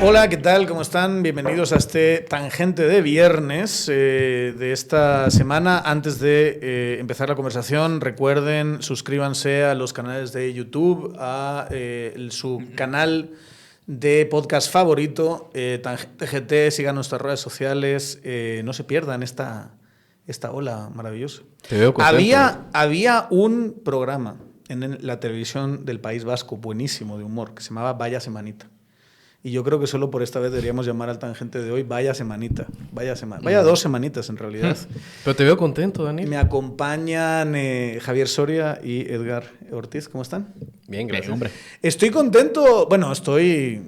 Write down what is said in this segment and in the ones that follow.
Hola, ¿qué tal? ¿Cómo están? Bienvenidos a este Tangente de Viernes de esta semana. Antes de empezar la conversación, recuerden, suscríbanse a los canales de YouTube, a su canal de podcast favorito, Tangente GT, sigan nuestras redes sociales, no se pierdan esta ola maravillosa. Te veo contento. Había un programa en la televisión del País Vasco, buenísimo, de humor, que se llamaba Vaya Semanita. Y yo creo que solo por esta vez deberíamos llamar al Tangente de hoy Vaya Semanita. Vaya 2 semanitas, en realidad. Pero te veo contento, Daniel. Me acompañan Javier Soria y Edgar Ortiz. ¿Cómo están? Bien, gracias. Hombre. Estoy contento. Bueno,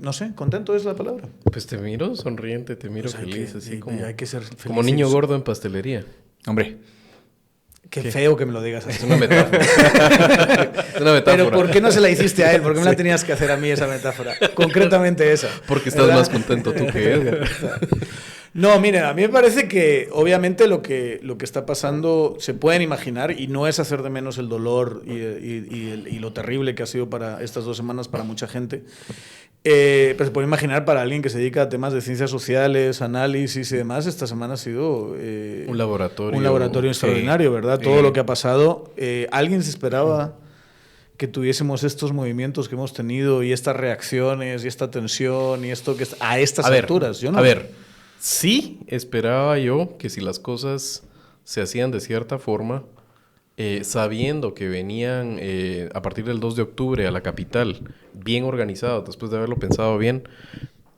no sé, contento es la palabra. Pues te miro sonriente, te miro pues feliz, así como, hay que ser feliz. Como niño gordo en pastelería. Hombre. Qué feo que me lo digas así. Es una metáfora. Es una metáfora. Pero ¿por qué no se la hiciste a él? ¿Por qué me la tenías que hacer a mí esa metáfora? Concretamente esa. Porque estás más contento tú que Edgar. No, mire, a mí me parece que obviamente lo que está pasando se pueden imaginar y no es hacer de menos el dolor y lo terrible que ha sido para estas 2 semanas para mucha gente. Pero se puede imaginar para alguien que se dedica a temas de ciencias sociales, análisis y demás, esta semana ha sido un laboratorio. Extraordinario, ¿verdad? Todo lo que ha pasado. ¿Alguien se esperaba que tuviésemos estos movimientos que hemos tenido y estas reacciones y esta tensión y esto que a estas alturas? Yo no. A ver, sí esperaba yo que si las cosas se hacían de cierta forma, sabiendo que venían a partir del 2 de octubre a la capital, bien organizados, después de haberlo pensado bien,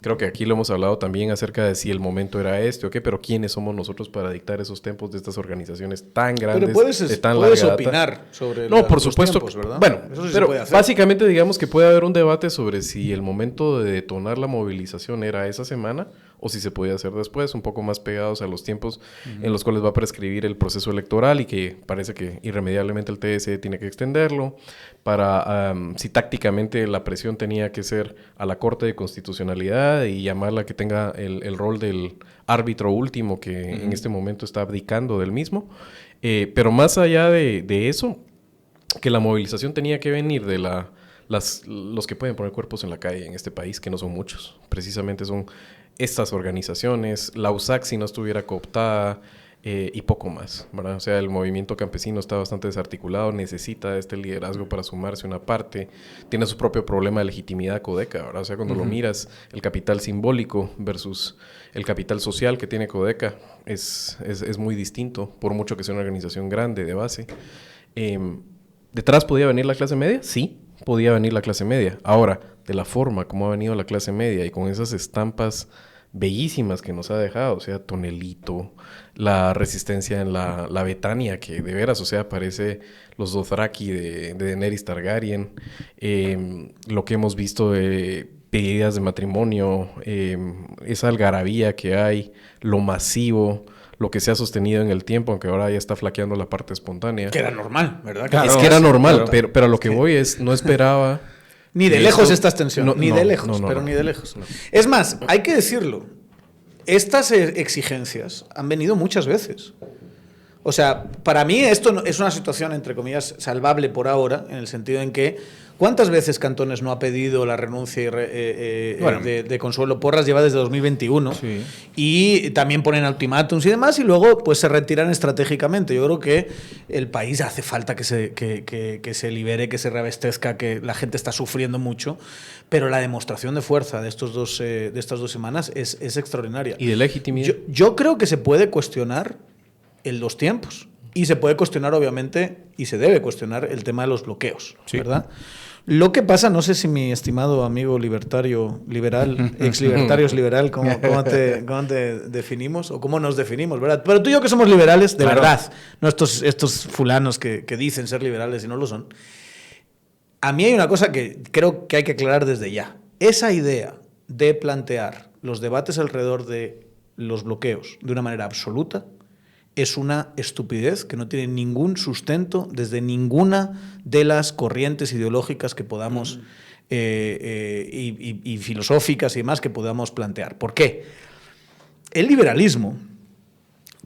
creo que aquí lo hemos hablado también acerca de si el momento era este o qué, pero quiénes somos nosotros para dictar esos tempos de estas organizaciones tan grandes, de tan larga data. Puedes opinar sobre por supuesto, tiempos, ¿verdad? Bueno, eso sí pero se puede hacer. Básicamente digamos que puede haber un debate sobre si el momento de detonar la movilización era esa semana o si se podía hacer después, un poco más pegados a los tiempos en los cuales va a prescribir el proceso electoral y que parece que irremediablemente el TSE tiene que extenderlo, para si tácticamente la presión tenía que ser a la Corte de Constitucionalidad y llamarla que tenga el rol del árbitro último que en este momento está abdicando del mismo. Pero más allá de eso, que la movilización tenía que venir de los que pueden poner cuerpos en la calle en este país, que no son muchos, precisamente son estas organizaciones, la USAC si no estuviera cooptada y poco más, ¿verdad? O sea, el movimiento campesino está bastante desarticulado, necesita este liderazgo para sumarse una parte, tiene su propio problema de legitimidad Codeca, ¿verdad? O sea, cuando lo miras, el capital simbólico versus el capital social que tiene Codeca es muy distinto, por mucho que sea una organización grande de base. ¿Detrás podía venir la clase media? Sí, podía venir la clase media. Ahora, de la forma como ha venido la clase media y con esas estampas bellísimas que nos ha dejado, o sea, Tonelito, la resistencia en la Betania, que de veras, o sea, parece los Dothraki de Daenerys Targaryen, lo que hemos visto de pedidas de matrimonio, esa algarabía que hay, lo masivo, lo que se ha sostenido en el tiempo, aunque ahora ya está flaqueando la parte espontánea. Que era normal, ¿verdad? Claro, que era normal, pero a lo que voy es, no esperaba... Ni de lejos estas tensiones, ni de lejos. No. Es más, hay que decirlo, estas exigencias han venido muchas veces. O sea, para mí esto es una situación, entre comillas, salvable por ahora, en el sentido en que ¿cuántas veces Cantones no ha pedido la renuncia de Consuelo Porras? Lleva desde 2021. Sí. Y también ponen ultimátums y demás y luego pues se retiran estratégicamente. Yo creo que el país hace falta que se libere, que se reabastezca, que la gente está sufriendo mucho, pero la demostración de fuerza de estas 2 semanas es extraordinaria. Y de legitimidad. Yo creo que se puede cuestionar los tiempos. Y se puede cuestionar, obviamente, y se debe cuestionar el tema de los bloqueos, sí, ¿verdad? Lo que pasa, no sé si mi estimado amigo liberal, ex-libertario es liberal, ¿cómo te definimos? O cómo nos definimos, ¿verdad? Pero tú y yo que somos liberales, de verdad, no estos fulanos que dicen ser liberales y no lo son. A mí hay una cosa que creo que hay que aclarar desde ya. Esa idea de plantear los debates alrededor de los bloqueos de una manera absoluta es una estupidez que no tiene ningún sustento desde ninguna de las corrientes ideológicas que podamos y filosóficas y demás que podamos plantear. ¿Por qué? El liberalismo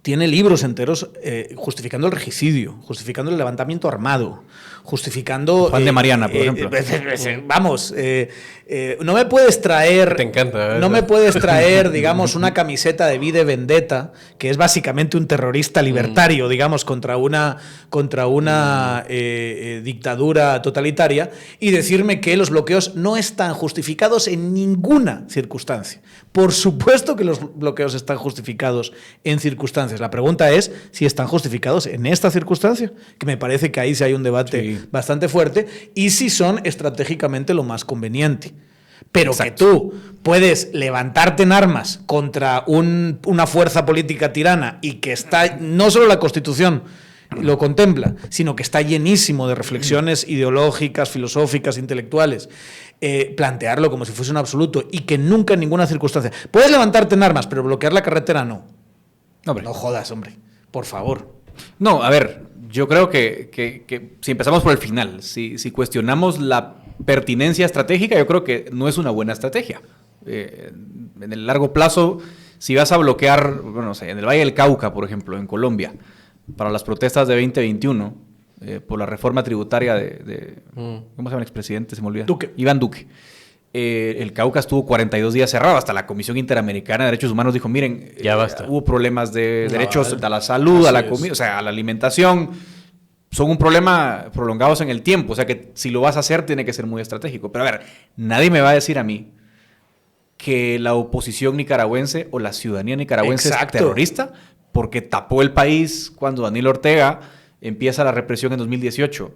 tiene libros enteros justificando el regicidio, justificando el levantamiento armado, justificando... Juan de Mariana, por ejemplo. Vamos, no me puedes traer... Te encanta, ¿verdad? No me puedes traer, digamos, una camiseta de V de Vendetta, que es básicamente un terrorista libertario, digamos, contra una dictadura totalitaria, y decirme que los bloqueos no están justificados en ninguna circunstancia. Por supuesto que los bloqueos están justificados en circunstancias. La pregunta es si están justificados en esta circunstancia, que me parece que ahí sí hay un debate bastante fuerte, y si son estratégicamente lo más conveniente. Pero exacto, que tú puedes levantarte en armas contra una fuerza política tirana y que está, no solo la Constitución lo contempla, sino que está llenísimo de reflexiones ideológicas, filosóficas, intelectuales, plantearlo como si fuese un absoluto y que nunca en ninguna circunstancia... Puedes levantarte en armas, pero bloquear la carretera no. Hombre. No jodas, hombre. Por favor. No, a ver, yo creo que si empezamos por el final, si cuestionamos la pertinencia estratégica, yo creo que no es una buena estrategia. En el largo plazo, si vas a bloquear, bueno, no sé, en el Valle del Cauca, por ejemplo, en Colombia, para las protestas de 2021, por la reforma tributaria ¿cómo se llama el expresidente? Se me olvida. Iván Duque. El Cauca estuvo 42 días cerrado, hasta la Comisión Interamericana de Derechos Humanos dijo, miren, ya basta. Hubo problemas de derechos a la salud, a la comida, o sea, a la alimentación, son un problema prolongados en el tiempo, o sea que si lo vas a hacer tiene que ser muy estratégico. Pero a ver, nadie me va a decir a mí que la oposición nicaragüense o la ciudadanía nicaragüense es terrorista porque tapó el país cuando Daniel Ortega empieza la represión en 2018.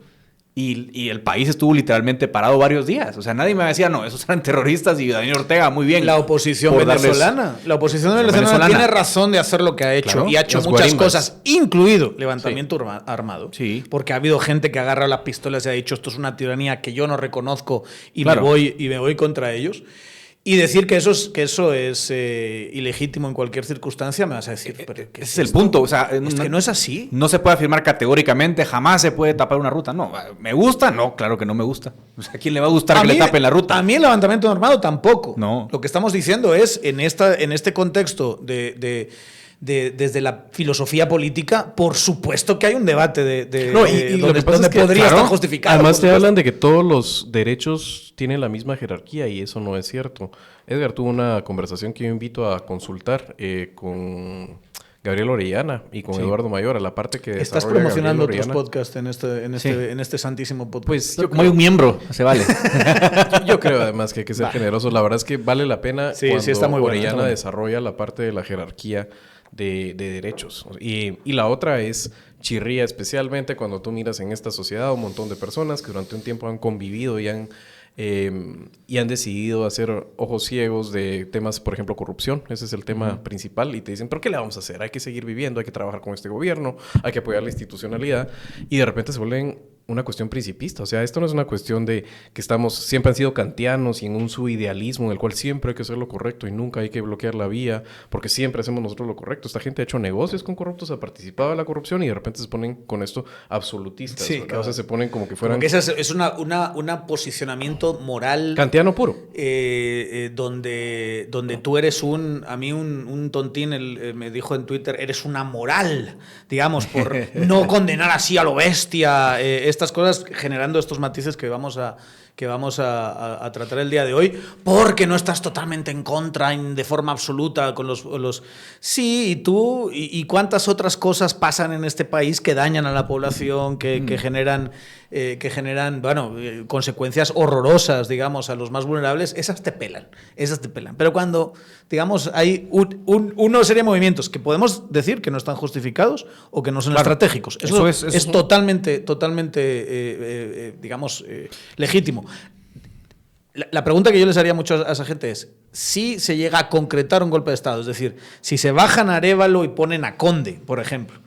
Y el país estuvo literalmente parado varios días. O sea, nadie me decía, no, esos eran terroristas y Daniel Ortega, muy bien. La oposición venezolana. La oposición venezolana tiene razón de hacer lo que ha hecho. Claro, y ha hecho muchas cosas, incluido levantamiento armado. Sí. Porque ha habido gente que agarra las pistolas y ha dicho, esto es una tiranía que yo no reconozco y me voy contra ellos. Y decir que eso es ilegítimo en cualquier circunstancia, me vas a decir. Pero ese es el punto. O sea, es que no es así. No se puede afirmar categóricamente, jamás se puede tapar una ruta. No, ¿me gusta? No, claro que no me gusta. O sea, ¿a quién le va a gustar que le tapen la ruta? A mí el levantamiento armado tampoco. No. Lo que estamos diciendo es, en este contexto desde la filosofía política, por supuesto que hay un debate donde podría estar justificado. Además te hablan de que todos los derechos tienen la misma jerarquía y eso no es cierto. Edgar tuvo una conversación que yo invito a consultar con Gabriel Orellana y con Eduardo Mayor, a la parte que estás promocionando otros podcasts en este santísimo podcast. Pues yo como hay un miembro, se vale. yo creo además que hay que ser generosos. La verdad es que vale la pena cuando está muy Orellana bueno. desarrolla la parte de la jerarquía de derechos. Y la otra es chirría, especialmente cuando tú miras en esta sociedad un montón de personas que durante un tiempo han convivido y han decidido hacer ojos ciegos de temas, por ejemplo, corrupción. Ese es el tema principal. Y te dicen, ¿pero qué le vamos a hacer? Hay que seguir viviendo, hay que trabajar con este gobierno, hay que apoyar la institucionalidad. Y de repente se vuelven una cuestión principista. O sea, esto no es una cuestión de que siempre han sido kantianos y en un subidealismo en el cual siempre hay que hacer lo correcto y nunca hay que bloquear la vía porque siempre hacemos nosotros lo correcto. Esta gente ha hecho negocios con corruptos, ha participado en la corrupción y de repente se ponen con esto absolutistas. Sí, claro. O sea, se ponen como que fueran... Porque ese es un posicionamiento moral... kantiano puro. Donde tú eres a mí un tontín me dijo en Twitter, eres una moral, digamos, por no condenar así a lo bestia, estas cosas, generando estos matices que vamos a tratar el día de hoy, porque no estás totalmente en contra de forma absoluta con los... Sí, y tú, y cuántas otras cosas pasan en este país que dañan a la población, que generan consecuencias horrorosas, digamos, a los más vulnerables, esas te pelan. Pero cuando, digamos, hay una serie de movimientos que podemos decir que no están justificados o que no son estratégicos, eso es totalmente digamos, legítimo. La pregunta que yo les haría mucho a esa gente es, si se llega a concretar un golpe de Estado, es decir, si se bajan a Arévalo y ponen a Conde, por ejemplo,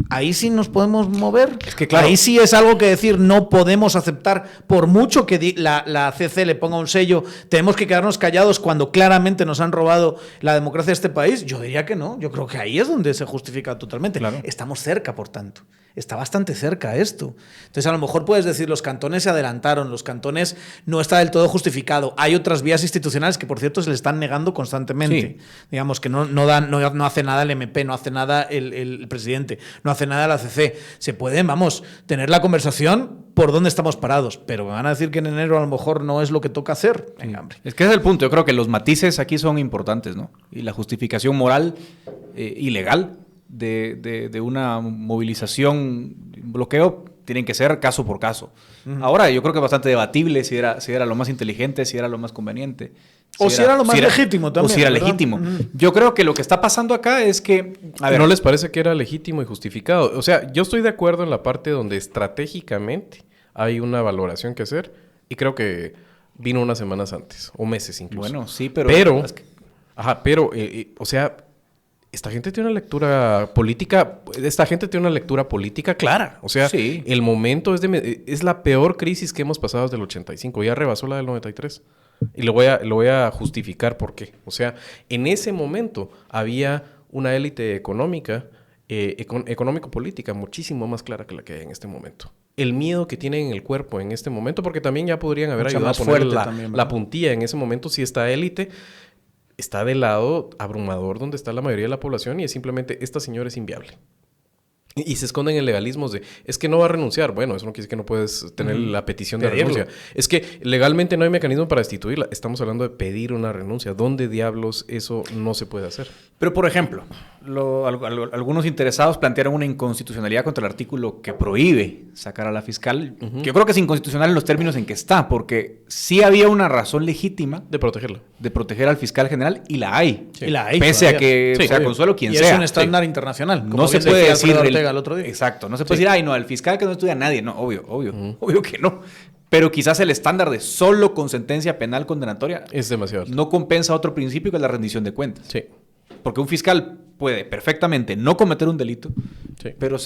ahí sí nos podemos mover. Es que claro, ahí sí es algo que decir, no podemos aceptar, por mucho que la CC le ponga un sello, tenemos que quedarnos callados cuando claramente nos han robado la democracia de este país. Yo diría que no, yo creo que ahí es donde se justifica totalmente. Claro. Estamos cerca, por tanto. está bastante cerca a esto. Entonces, a lo mejor puedes decir, los cantones se adelantaron, los cantones no está del todo justificado. Hay otras vías institucionales que, por cierto, se le están negando constantemente. Sí. Digamos que no hace nada el MP, no hace nada el presidente, no hace nada la ACC. Se pueden, tener la conversación por dónde estamos parados, pero me van a decir que en enero a lo mejor no es lo que toca hacer. Venga, hombre. Es que ese es el punto. Yo creo que los matices aquí son importantes, ¿no? Y la justificación moral y legal de una movilización, un bloqueo, tienen que ser caso por caso. Ahora, yo creo que es bastante debatible si era lo más inteligente, si era lo más conveniente. Si era lo más legítimo también. O si era legítimo. Yo creo que lo que está pasando acá es que... A ver, ¿no les parece que era legítimo y justificado? O sea, yo estoy de acuerdo en la parte donde estratégicamente hay una valoración que hacer y creo que vino unas semanas antes, o meses incluso. Bueno, sí, pero... o sea... Esta gente tiene una lectura política clara. O sea, sí. El momento es la peor crisis que hemos pasado desde el 85. Ya rebasó la del 93. Y lo voy a justificar por qué. O sea, en ese momento había una élite económica, económico-política muchísimo más clara que la que hay en este momento. El miedo que tienen en el cuerpo en este momento, porque también ya podrían haber ayudado a poner la puntilla en ese momento si esta élite está del lado abrumador donde está la mayoría de la población y es simplemente, esta señora es inviable. Y se esconden en legalismos de, es que no va a renunciar. Bueno, eso no quiere decir que no puedes tener la petición de renuncia. Es que legalmente no hay mecanismo para destituirla. Estamos hablando de pedir una renuncia. ¿Dónde diablos eso no se puede hacer? Pero, por ejemplo, algunos interesados plantearon una inconstitucionalidad contra el artículo que prohíbe sacar a la fiscal. Yo creo que es inconstitucional en los términos en que está, porque sí había una razón legítima de protegerla. De proteger al fiscal general, y la hay. Sí. Y la hay. Pese a que sea Consuelo quien sea. Y es un estándar internacional. No se puede decir... el otro día. Exacto. No se puede decir, ay, no, al fiscal que no estudia nadie. No, obvio que no. Pero quizás el estándar de solo con sentencia penal condenatoria es demasiado alto. No compensa otro principio que es la rendición de cuentas. Sí. Porque un fiscal puede perfectamente no cometer un delito, pero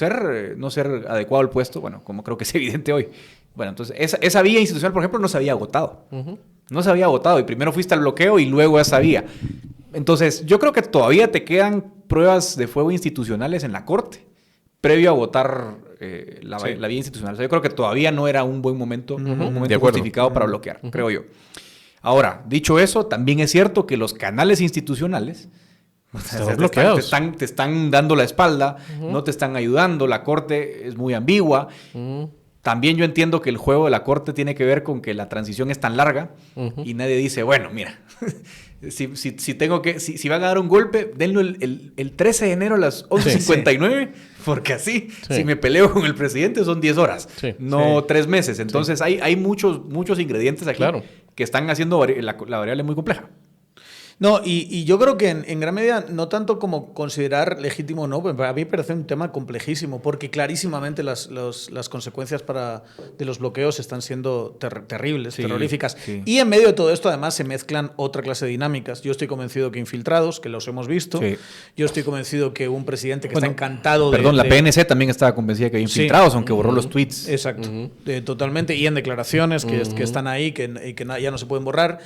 no ser adecuado al puesto, bueno, como creo que es evidente hoy. Bueno, entonces esa vía institucional, por ejemplo, no se había agotado. No se había agotado y primero fuiste al bloqueo y luego esa vía. Entonces, yo creo que todavía te quedan pruebas de fuego institucionales en la Corte previo a agotar la vía institucional. O sea, yo creo que todavía no era un buen momento, un momento justificado para bloquear, creo yo. Ahora, dicho eso, también es cierto que los canales institucionales te están dando la espalda, no te están ayudando, la Corte es muy ambigua. También yo entiendo que el juego de la Corte tiene que ver con que la transición es tan larga y nadie dice, bueno, mira, si van a dar un golpe, denlo el 13 de enero a las 11:59, porque así, si me peleo con el presidente son 10 horas, no 3 meses. Entonces hay muchos ingredientes aquí que están haciendo la variable muy compleja. No, y yo creo que en gran medida, no tanto como considerar legítimo o no, pues a mí me parece un tema complejísimo, porque clarísimamente las consecuencias de los bloqueos están siendo terribles, terroríficas. Sí. Y en medio de todo esto, además, se mezclan otra clase de dinámicas. Yo estoy convencido que infiltrados, que los hemos visto. Sí. Yo estoy convencido que un presidente que está encantado la PNC también estaba convencida que hay infiltrados, aunque borró los tweets. Exacto, totalmente. Y en declaraciones que están ahí, que ya no se pueden borrar.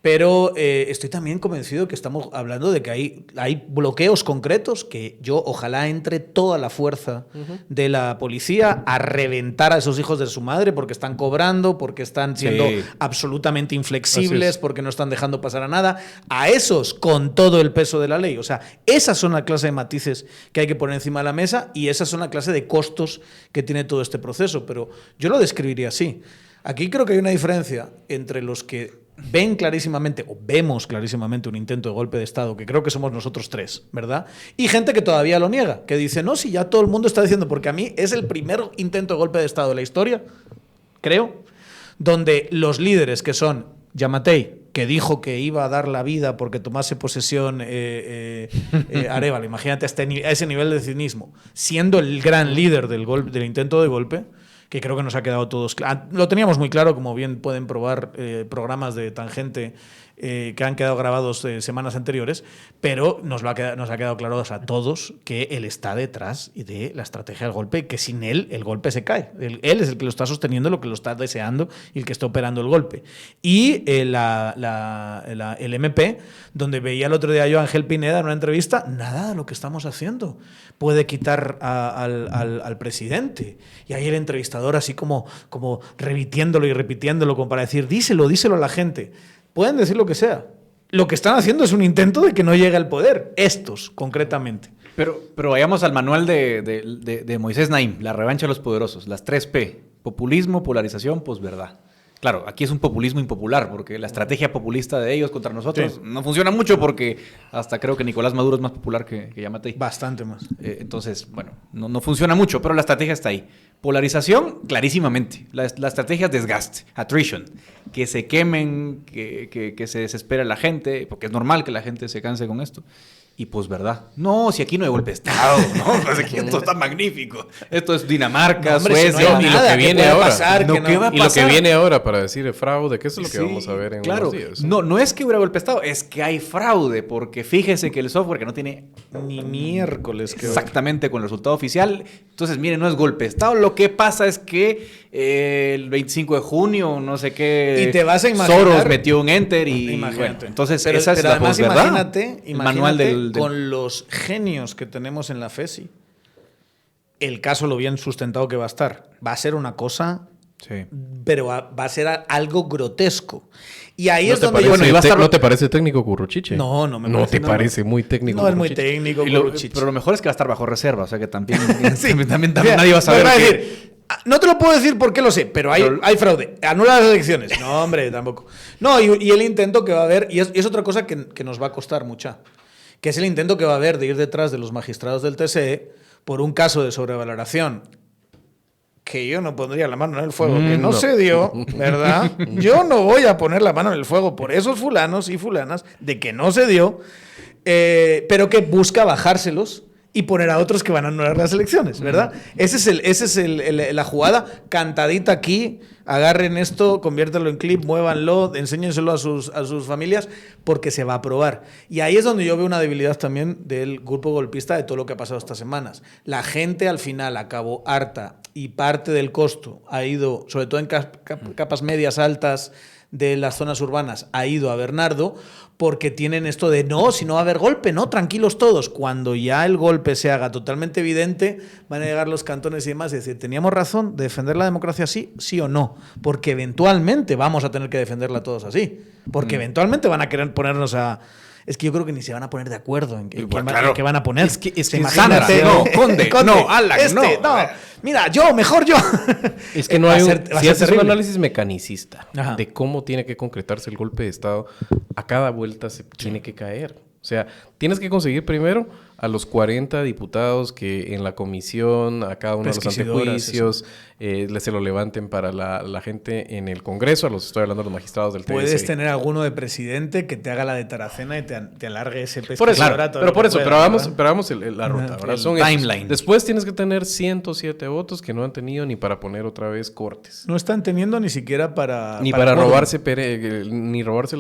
Pero estoy también convencido que estamos hablando de que hay bloqueos concretos que yo ojalá entre toda la fuerza de la policía a reventar a esos hijos de su madre porque están cobrando, porque están siendo absolutamente inflexibles, porque no están dejando pasar a nada. A esos con todo el peso de la ley. O sea, esas son la clase de matices que hay que poner encima de la mesa y esas son la clase de costos que tiene todo este proceso. Pero yo lo describiría así. Aquí creo que hay una diferencia entre los que ven clarísimamente, o vemos clarísimamente un intento de golpe de Estado, que creo que somos nosotros tres, ¿verdad? Y gente que todavía lo niega, que dice, no, si ya todo el mundo está diciendo, porque a mí es el primer intento de golpe de Estado de la historia, creo, donde los líderes que son Yamatei, que dijo que iba a dar la vida porque tomase posesión Arévalo, imagínate a ese nivel de cinismo, siendo el gran líder del intento de golpe, que creo que nos ha quedado todos claro. Lo teníamos muy claro, como bien pueden probar programas de Tangente que han quedado grabados semanas anteriores, pero nos ha quedado claro a todos que él está detrás de la estrategia del golpe, que sin él el golpe se cae. Él es el que lo está sosteniendo, lo que lo está deseando y el que está operando el golpe. Y el MP, donde veía el otro día yo a Ángel Pineda en una entrevista, nada de lo que estamos haciendo puede quitar al presidente. Y ahí el entrevistador así como repitiéndolo y repitiéndolo como para decir, díselo a la gente. Pueden decir lo que sea. Lo que están haciendo es un intento de que no llegue al poder. Estos, concretamente. Pero vayamos al manual de Moisés Naim, la revancha de los poderosos, las 3P. Populismo, polarización, posverdad. Claro, aquí es un populismo impopular, porque la estrategia populista de ellos contra nosotros no funciona mucho, porque hasta creo que Nicolás Maduro es más popular que Yamatei. Bastante más. Entonces, bueno, no funciona mucho, pero la estrategia está ahí. Polarización, clarísimamente. La estrategia es desgaste, attrition. Que se quemen, que se desespere la gente, porque es normal que la gente se canse con esto. Y pues, ¿verdad? No, si aquí no hay golpe de Estado, ¿no? Pues aquí esto está magnífico. Esto es Dinamarca, no, hombre, Suecia. Si no hay y nada, lo que viene ahora. Pasar, ¿Qué va a y pasar? lo que viene ahora para decir fraude, que eso es lo que vamos a ver en unos días. No es que hubiera golpe de Estado, es que hay fraude, porque fíjese que el software que no tiene ni miércoles que exactamente con el resultado oficial. Entonces, miren, no es golpe de Estado. Lo que pasa es que el 25 de junio, no sé qué, y te vas a imaginar, Soros metió un enter y bueno, entonces pero esa es la además, posverdad. Imagínate manual con los genios que tenemos en la FESI, el caso lo bien sustentado que va a estar. Va a ser una cosa, pero va a ser algo grotesco. Y ahí es donde ¿No te parece técnico Curruchiche? No me parece. No te parece muy técnico. No es muy técnico Curruchiche. Pero lo mejor es que va a estar bajo reserva, o sea que también, también nadie va a saber. No te lo puedo decir porque lo sé, pero hay fraude. Anula las elecciones. No, hombre, tampoco. No, y el intento que va a haber, y es otra cosa que nos va a costar mucha, que es el intento que va a haber de ir detrás de los magistrados del TSE por un caso de sobrevaloración que yo no pondría la mano en el fuego, que no se dio, ¿verdad? Yo no voy a poner la mano en el fuego por esos fulanos y fulanas de que no se dio, pero que busca bajárselos y poner a otros que van a anular las elecciones, ¿verdad? Esa es la jugada cantadita aquí. Agarren esto, conviértanlo en clip, muévanlo, enséñenselo a sus familias, porque se va a aprobar. Y ahí es donde yo veo una debilidad también del grupo golpista de todo lo que ha pasado estas semanas. La gente al final acabó harta y parte del costo ha ido, sobre todo en capas medias altas de las zonas urbanas, ha ido a Bernardo, porque tienen esto de no, si no va a haber golpe, no, tranquilos todos. Cuando ya el golpe se haga totalmente evidente, van a llegar los cantones y demás y decir, ¿teníamos razón de defender la democracia así, sí o no? Porque eventualmente vamos a tener que defenderla todos así. Porque eventualmente van a querer ponernos a... Es que yo creo que ni se van a poner de acuerdo en qué van a poner. Es que imagínate, no, Conde, no, Alan, no. Mira, mejor yo. Es que no hay si haces un análisis mecanicista de cómo tiene que concretarse el golpe de Estado, a cada vuelta se tiene que caer. O sea, tienes que conseguir primero a los 40 diputados que en la comisión, a cada uno de los antejuicios, se lo levanten para la gente en el Congreso. Estoy hablando de los magistrados del TSE. Puedes tener alguno de presidente que te haga la de Taracena y te alargue ese pesquisito. Por eso, pero vamos la ruta. ¿Verdad? Son timeline. Después tienes que tener 107 votos que no han tenido ni para poner otra vez cortes. No están teniendo ni siquiera para... Ni para robarse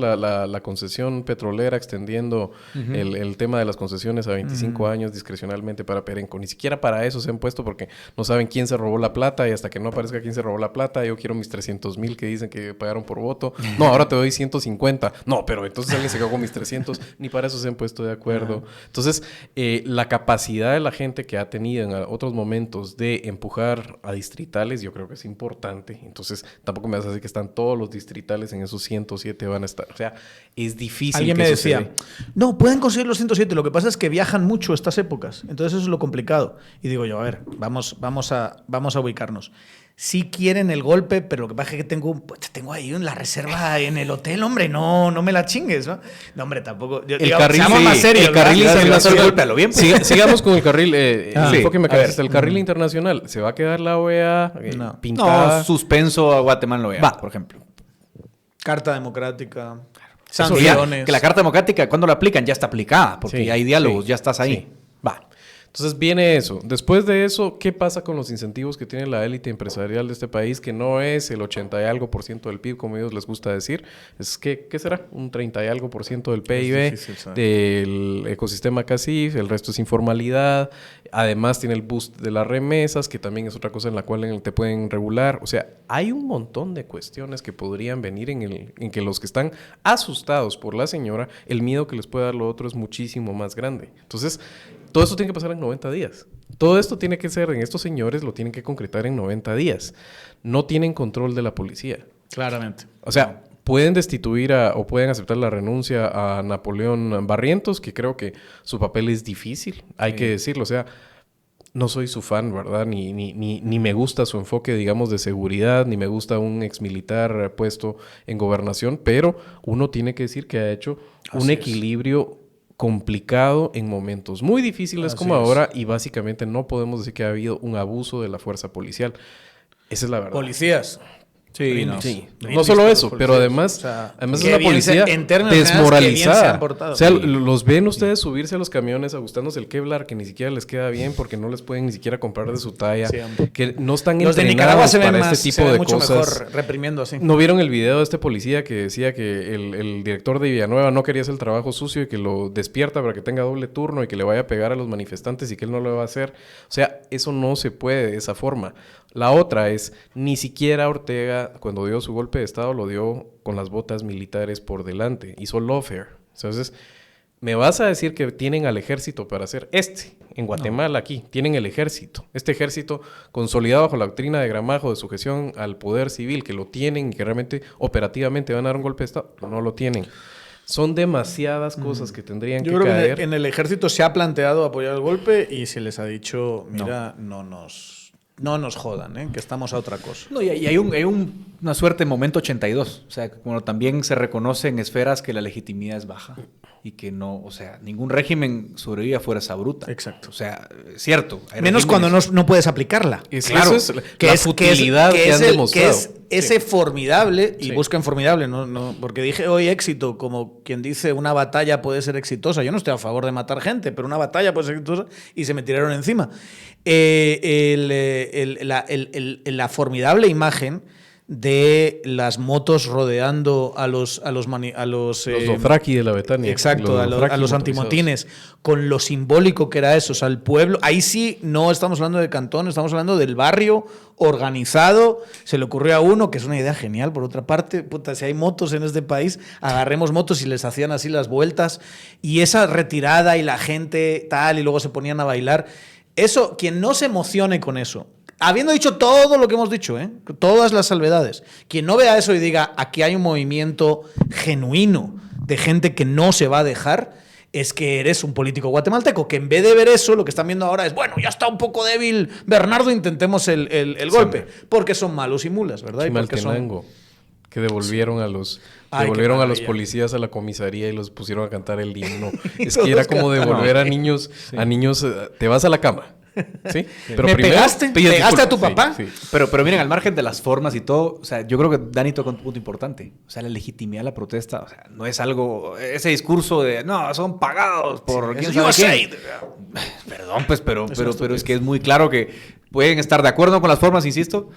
la concesión petrolera, extendiendo el tema de las concesiones a 25 años discrecionalmente para Perenco. Ni siquiera para eso se han puesto porque no saben quién se robó la plata y hasta que no aparezca quién se robó la plata, yo quiero mis 300,000 que dicen que pagaron por voto. No, ahora te doy 150. No, pero entonces alguien se quedó con mis 300. Ni para eso se han puesto de acuerdo. Entonces, la capacidad de la gente que ha tenido en otros momentos de empujar a distritales, yo creo que es importante. Entonces, tampoco me vas a decir que están todos los distritales en esos 107 van a estar. O sea, es difícil. Alguien me decía, no, pueden conseguir los 107. Lo que pasa es que viajan mucho estas épocas. Entonces eso es lo complicado. Y digo yo, a ver, vamos a ubicarnos. Sí quieren el golpe, pero lo que pasa es que tengo ahí la reserva en el hotel, hombre, no me la chingues, ¿no? No, hombre, tampoco. Seamos más serios. El carril internacional. Sigamos con el carril. El enfoque mecanicista. El carril internacional. ¿Se va a quedar la OEA pintada? No, suspenso a Guatemala la OEA, por ejemplo. Carta democrática. Sanciones. Que la Carta Democrática, cuando la aplican, ya está aplicada, porque hay diálogos, ya estás ahí. Va. Entonces viene eso. Después de eso, ¿qué pasa con los incentivos que tiene la élite empresarial de este país? Que no es el 80 y algo por ciento del PIB, como ellos les gusta decir. Es que, ¿qué será? Un 30 y algo por ciento del PIB, del ecosistema CACIF. El resto es informalidad. Además tiene el boost de las remesas, que también es otra cosa en la cual te pueden regular. O sea, hay un montón de cuestiones que podrían venir en que los que están asustados por la señora, el miedo que les puede dar lo otro es muchísimo más grande. Entonces, todo esto tiene que pasar en 90 días. Todo esto tiene que ser, en estos señores lo tienen que concretar en 90 días. No tienen control de la policía. Claramente. O sea, pueden destituir o pueden aceptar la renuncia a Napoleón Barrientos, que creo que su papel es difícil, hay que decirlo. O sea, no soy su fan, ¿verdad? Ni me gusta su enfoque, digamos, de seguridad, ni me gusta un exmilitar puesto en gobernación, pero uno tiene que decir que ha hecho un equilibrio complicado en momentos muy difíciles como ahora, y básicamente no podemos decir que ha habido un abuso de la fuerza policial. Esa es la verdad. Policías. Sí, no solo eso, pero además es una policía desmoralizada. O sea, los ven ustedes subirse a los camiones ajustándose el Kevlar que ni siquiera les queda bien porque no les pueden ni siquiera comprar de su talla, que no están los entrenados de para este tipo de mucho cosas. Mejor reprimiendo así. ¿No vieron el video de este policía que decía que el director de Villanueva no quería hacer el trabajo sucio y que lo despierta para que tenga doble turno y que le vaya a pegar a los manifestantes y que él no lo va a hacer? O sea, eso no se puede de esa forma. La otra es, ni siquiera Ortega, cuando dio su golpe de Estado, lo dio con las botas militares por delante. Hizo lawfare. Entonces, me vas a decir que tienen al ejército para hacer en Guatemala aquí, tienen el ejército. Este ejército consolidado bajo la doctrina de Gramajo de sujeción al poder civil, que lo tienen y que realmente operativamente van a dar un golpe de Estado, no lo tienen. Son demasiadas cosas que tendrían que caer. Yo creo que en el ejército se ha planteado apoyar el golpe y se les ha dicho, mira, no nos jodan, que estamos a otra cosa. No, y hay una suerte de momento 82. O sea, como también se reconoce en esferas que la legitimidad es baja y que no, o sea, ningún régimen sobrevive a fuerza bruta. Exacto. O sea, es cierto. Menos cuando no puedes aplicarla. Claro, eso es la futilidad que han demostrado. Que es ese formidable, y busquen formidable, no, porque dije hoy éxito, como quien dice una batalla puede ser exitosa. Yo no estoy a favor de matar gente, pero una batalla puede ser exitosa y se me tiraron encima. La formidable imagen de las motos rodeando a los Dothraki de la Betania. Exacto, a los antimotines, con lo simbólico que era eso, o sea, el pueblo, ahí sí no estamos hablando de cantón, estamos hablando del barrio organizado. Se le ocurrió a uno, que es una idea genial, por otra parte, puta, si hay motos en este país, agarremos motos y les hacían así las vueltas, y esa retirada y la gente tal, y luego se ponían a bailar. Eso, quien no se emocione con eso, habiendo dicho todo lo que hemos dicho, todas las salvedades, quien no vea eso y diga, aquí hay un movimiento genuino de gente que no se va a dejar, es que eres un político guatemalteco, que en vez de ver eso, lo que están viendo ahora es, bueno, ya está un poco débil Bernardo, intentemos el golpe, porque son malos y mulas, ¿verdad? Chimaltenango, que devolvieron a los policías a la comisaría y los pusieron a cantar el himno. Es que era como devolver a niños, te vas a la cama. ¿Sí? Pero pegaste a tu papá. Sí. Pero miren, al margen de las formas y todo, o sea, yo creo que Dani toca un punto importante. O sea, la legitimidad de la protesta, o sea, no es algo, ese discurso de, no, son pagados por quién sabe quién. Perdón, pues, pero es que es muy claro que pueden estar de acuerdo con las formas, insisto,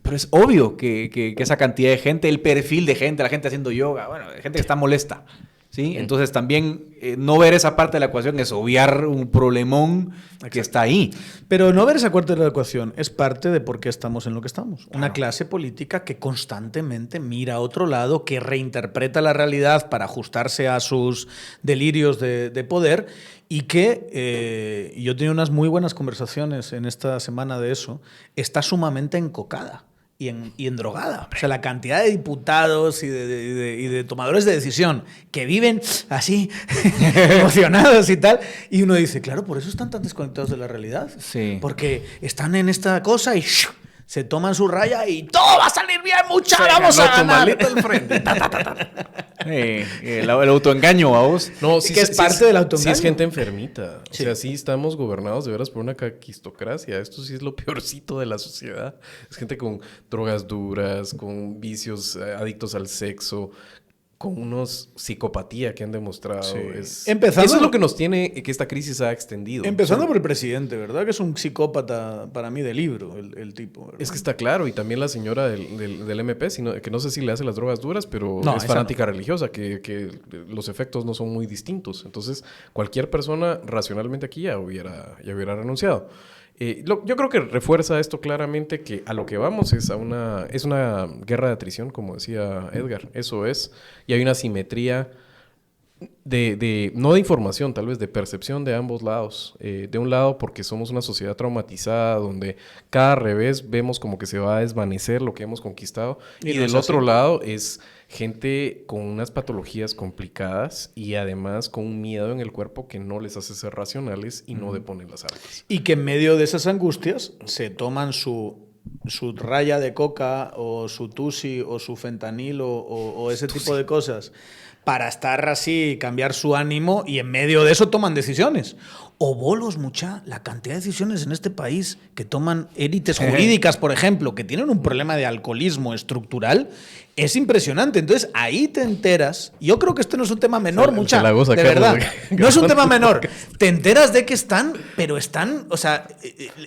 pero es obvio que esa cantidad de gente, el perfil de gente, la gente haciendo yoga, bueno, gente que está molesta. ¿Sí? Entonces también no ver esa parte de la ecuación es obviar un problemón que está ahí. Pero no ver esa parte de la ecuación es parte de por qué estamos en lo que estamos. Claro. Una clase política que constantemente mira a otro lado, que reinterpreta la realidad para ajustarse a sus delirios de poder, y que, yo he tenido unas muy buenas conversaciones en esta semana de eso, está sumamente encocada. Y endrogada. O sea, la cantidad de diputados y de tomadores de decisión que viven así, emocionados y tal. Y uno dice, claro, por eso están tan desconectados de la realidad. Sí. Porque están en esta cosa y se toman su raya y todo va a salir bien, mucha, vamos a ganar. Al frente. El autoengaño, vamos. No, sí, que es parte del autoengaño. Sí, es gente enfermita. Sí. O sea, sí estamos gobernados de veras por una caquistocracia. Esto sí es lo peorcito de la sociedad. Es gente con drogas duras, con vicios, adictos al sexo, con unos psicopatía que han demostrado. Sí. Eso Empezando- es lo que nos tiene, que esta crisis ha extendido. Empezando por el presidente, ¿verdad? Que es un psicópata para mí de libro, el tipo. ¿verdad? Es que está claro, y también la señora del MP, que no sé si le hace las drogas duras, pero No, es esa fanática religiosa, que los efectos no son muy distintos. Entonces, cualquier persona racionalmente aquí ya hubiera renunciado. Yo creo que refuerza esto claramente, que a lo que vamos es una guerra de atrición, como decía Edgar. Eso es. Y hay una simetría no de información, tal vez de percepción de ambos lados. De un lado, porque somos una sociedad traumatizada, donde cada revés vemos como que se va a desvanecer lo que hemos conquistado. Y Y no del es así. otro lado es gente con unas patologías complicadas y además con un miedo en el cuerpo que no les hace ser racionales y no deponen las armas. Y que en medio de esas angustias se toman su raya de coca o su tusi o su fentanil o ese tipo de cosas para estar así, cambiar su ánimo, y en medio de eso toman decisiones. O bolos, mucha, la cantidad de decisiones en este país que toman élites jurídicas, por ejemplo, que tienen un problema de alcoholismo estructural, es impresionante. Entonces ahí te enteras. Yo creo que este no es un tema menor, mucha, se la goza de Carlos, verdad. de- No es un tema menor. Te enteras de que están, pero están, o sea,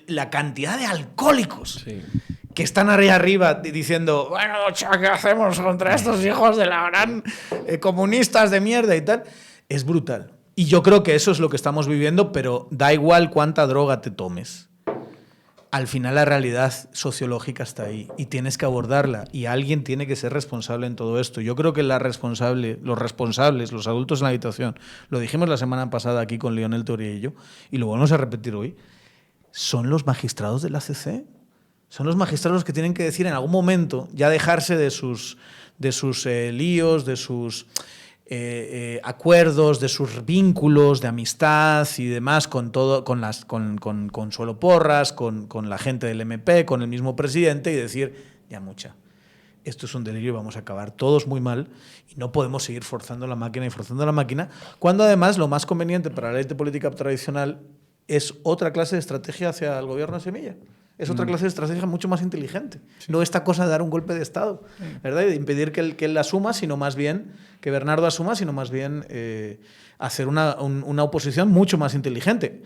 la cantidad de alcohólicos Sí. que están arriba diciendo, bueno, ¿qué hacemos contra estos hijos de la gran comunistas de mierda y tal? Es brutal. Y yo creo que eso es lo que estamos viviendo, pero da igual cuánta droga te tomes. Al final la realidad sociológica está ahí y tienes que abordarla, y alguien tiene que ser responsable en todo esto. Yo creo que los responsables, los adultos en la habitación, lo dijimos la semana pasada aquí con Lionel Torriello y lo volvemos a repetir hoy, son los magistrados de la CC. Son los magistrados que tienen que decir en algún momento, ya dejarse de sus líos, de sus acuerdos, de sus vínculos de amistad y demás con todo, con Consuelo Porras, con la gente del MP, con el mismo presidente, y decir, ya mucha, esto es un delirio y vamos a acabar todos muy mal, y no podemos seguir forzando la máquina, cuando además lo más conveniente para la élite política tradicional es otra clase de estrategia hacia el gobierno de semilla. Es otra clase de estrategia mucho más inteligente. Sí. No esta cosa de dar un golpe de Estado, ¿verdad? Y de impedir que él asuma, sino más bien, que Bernardo asuma, sino más bien hacer una oposición mucho más inteligente.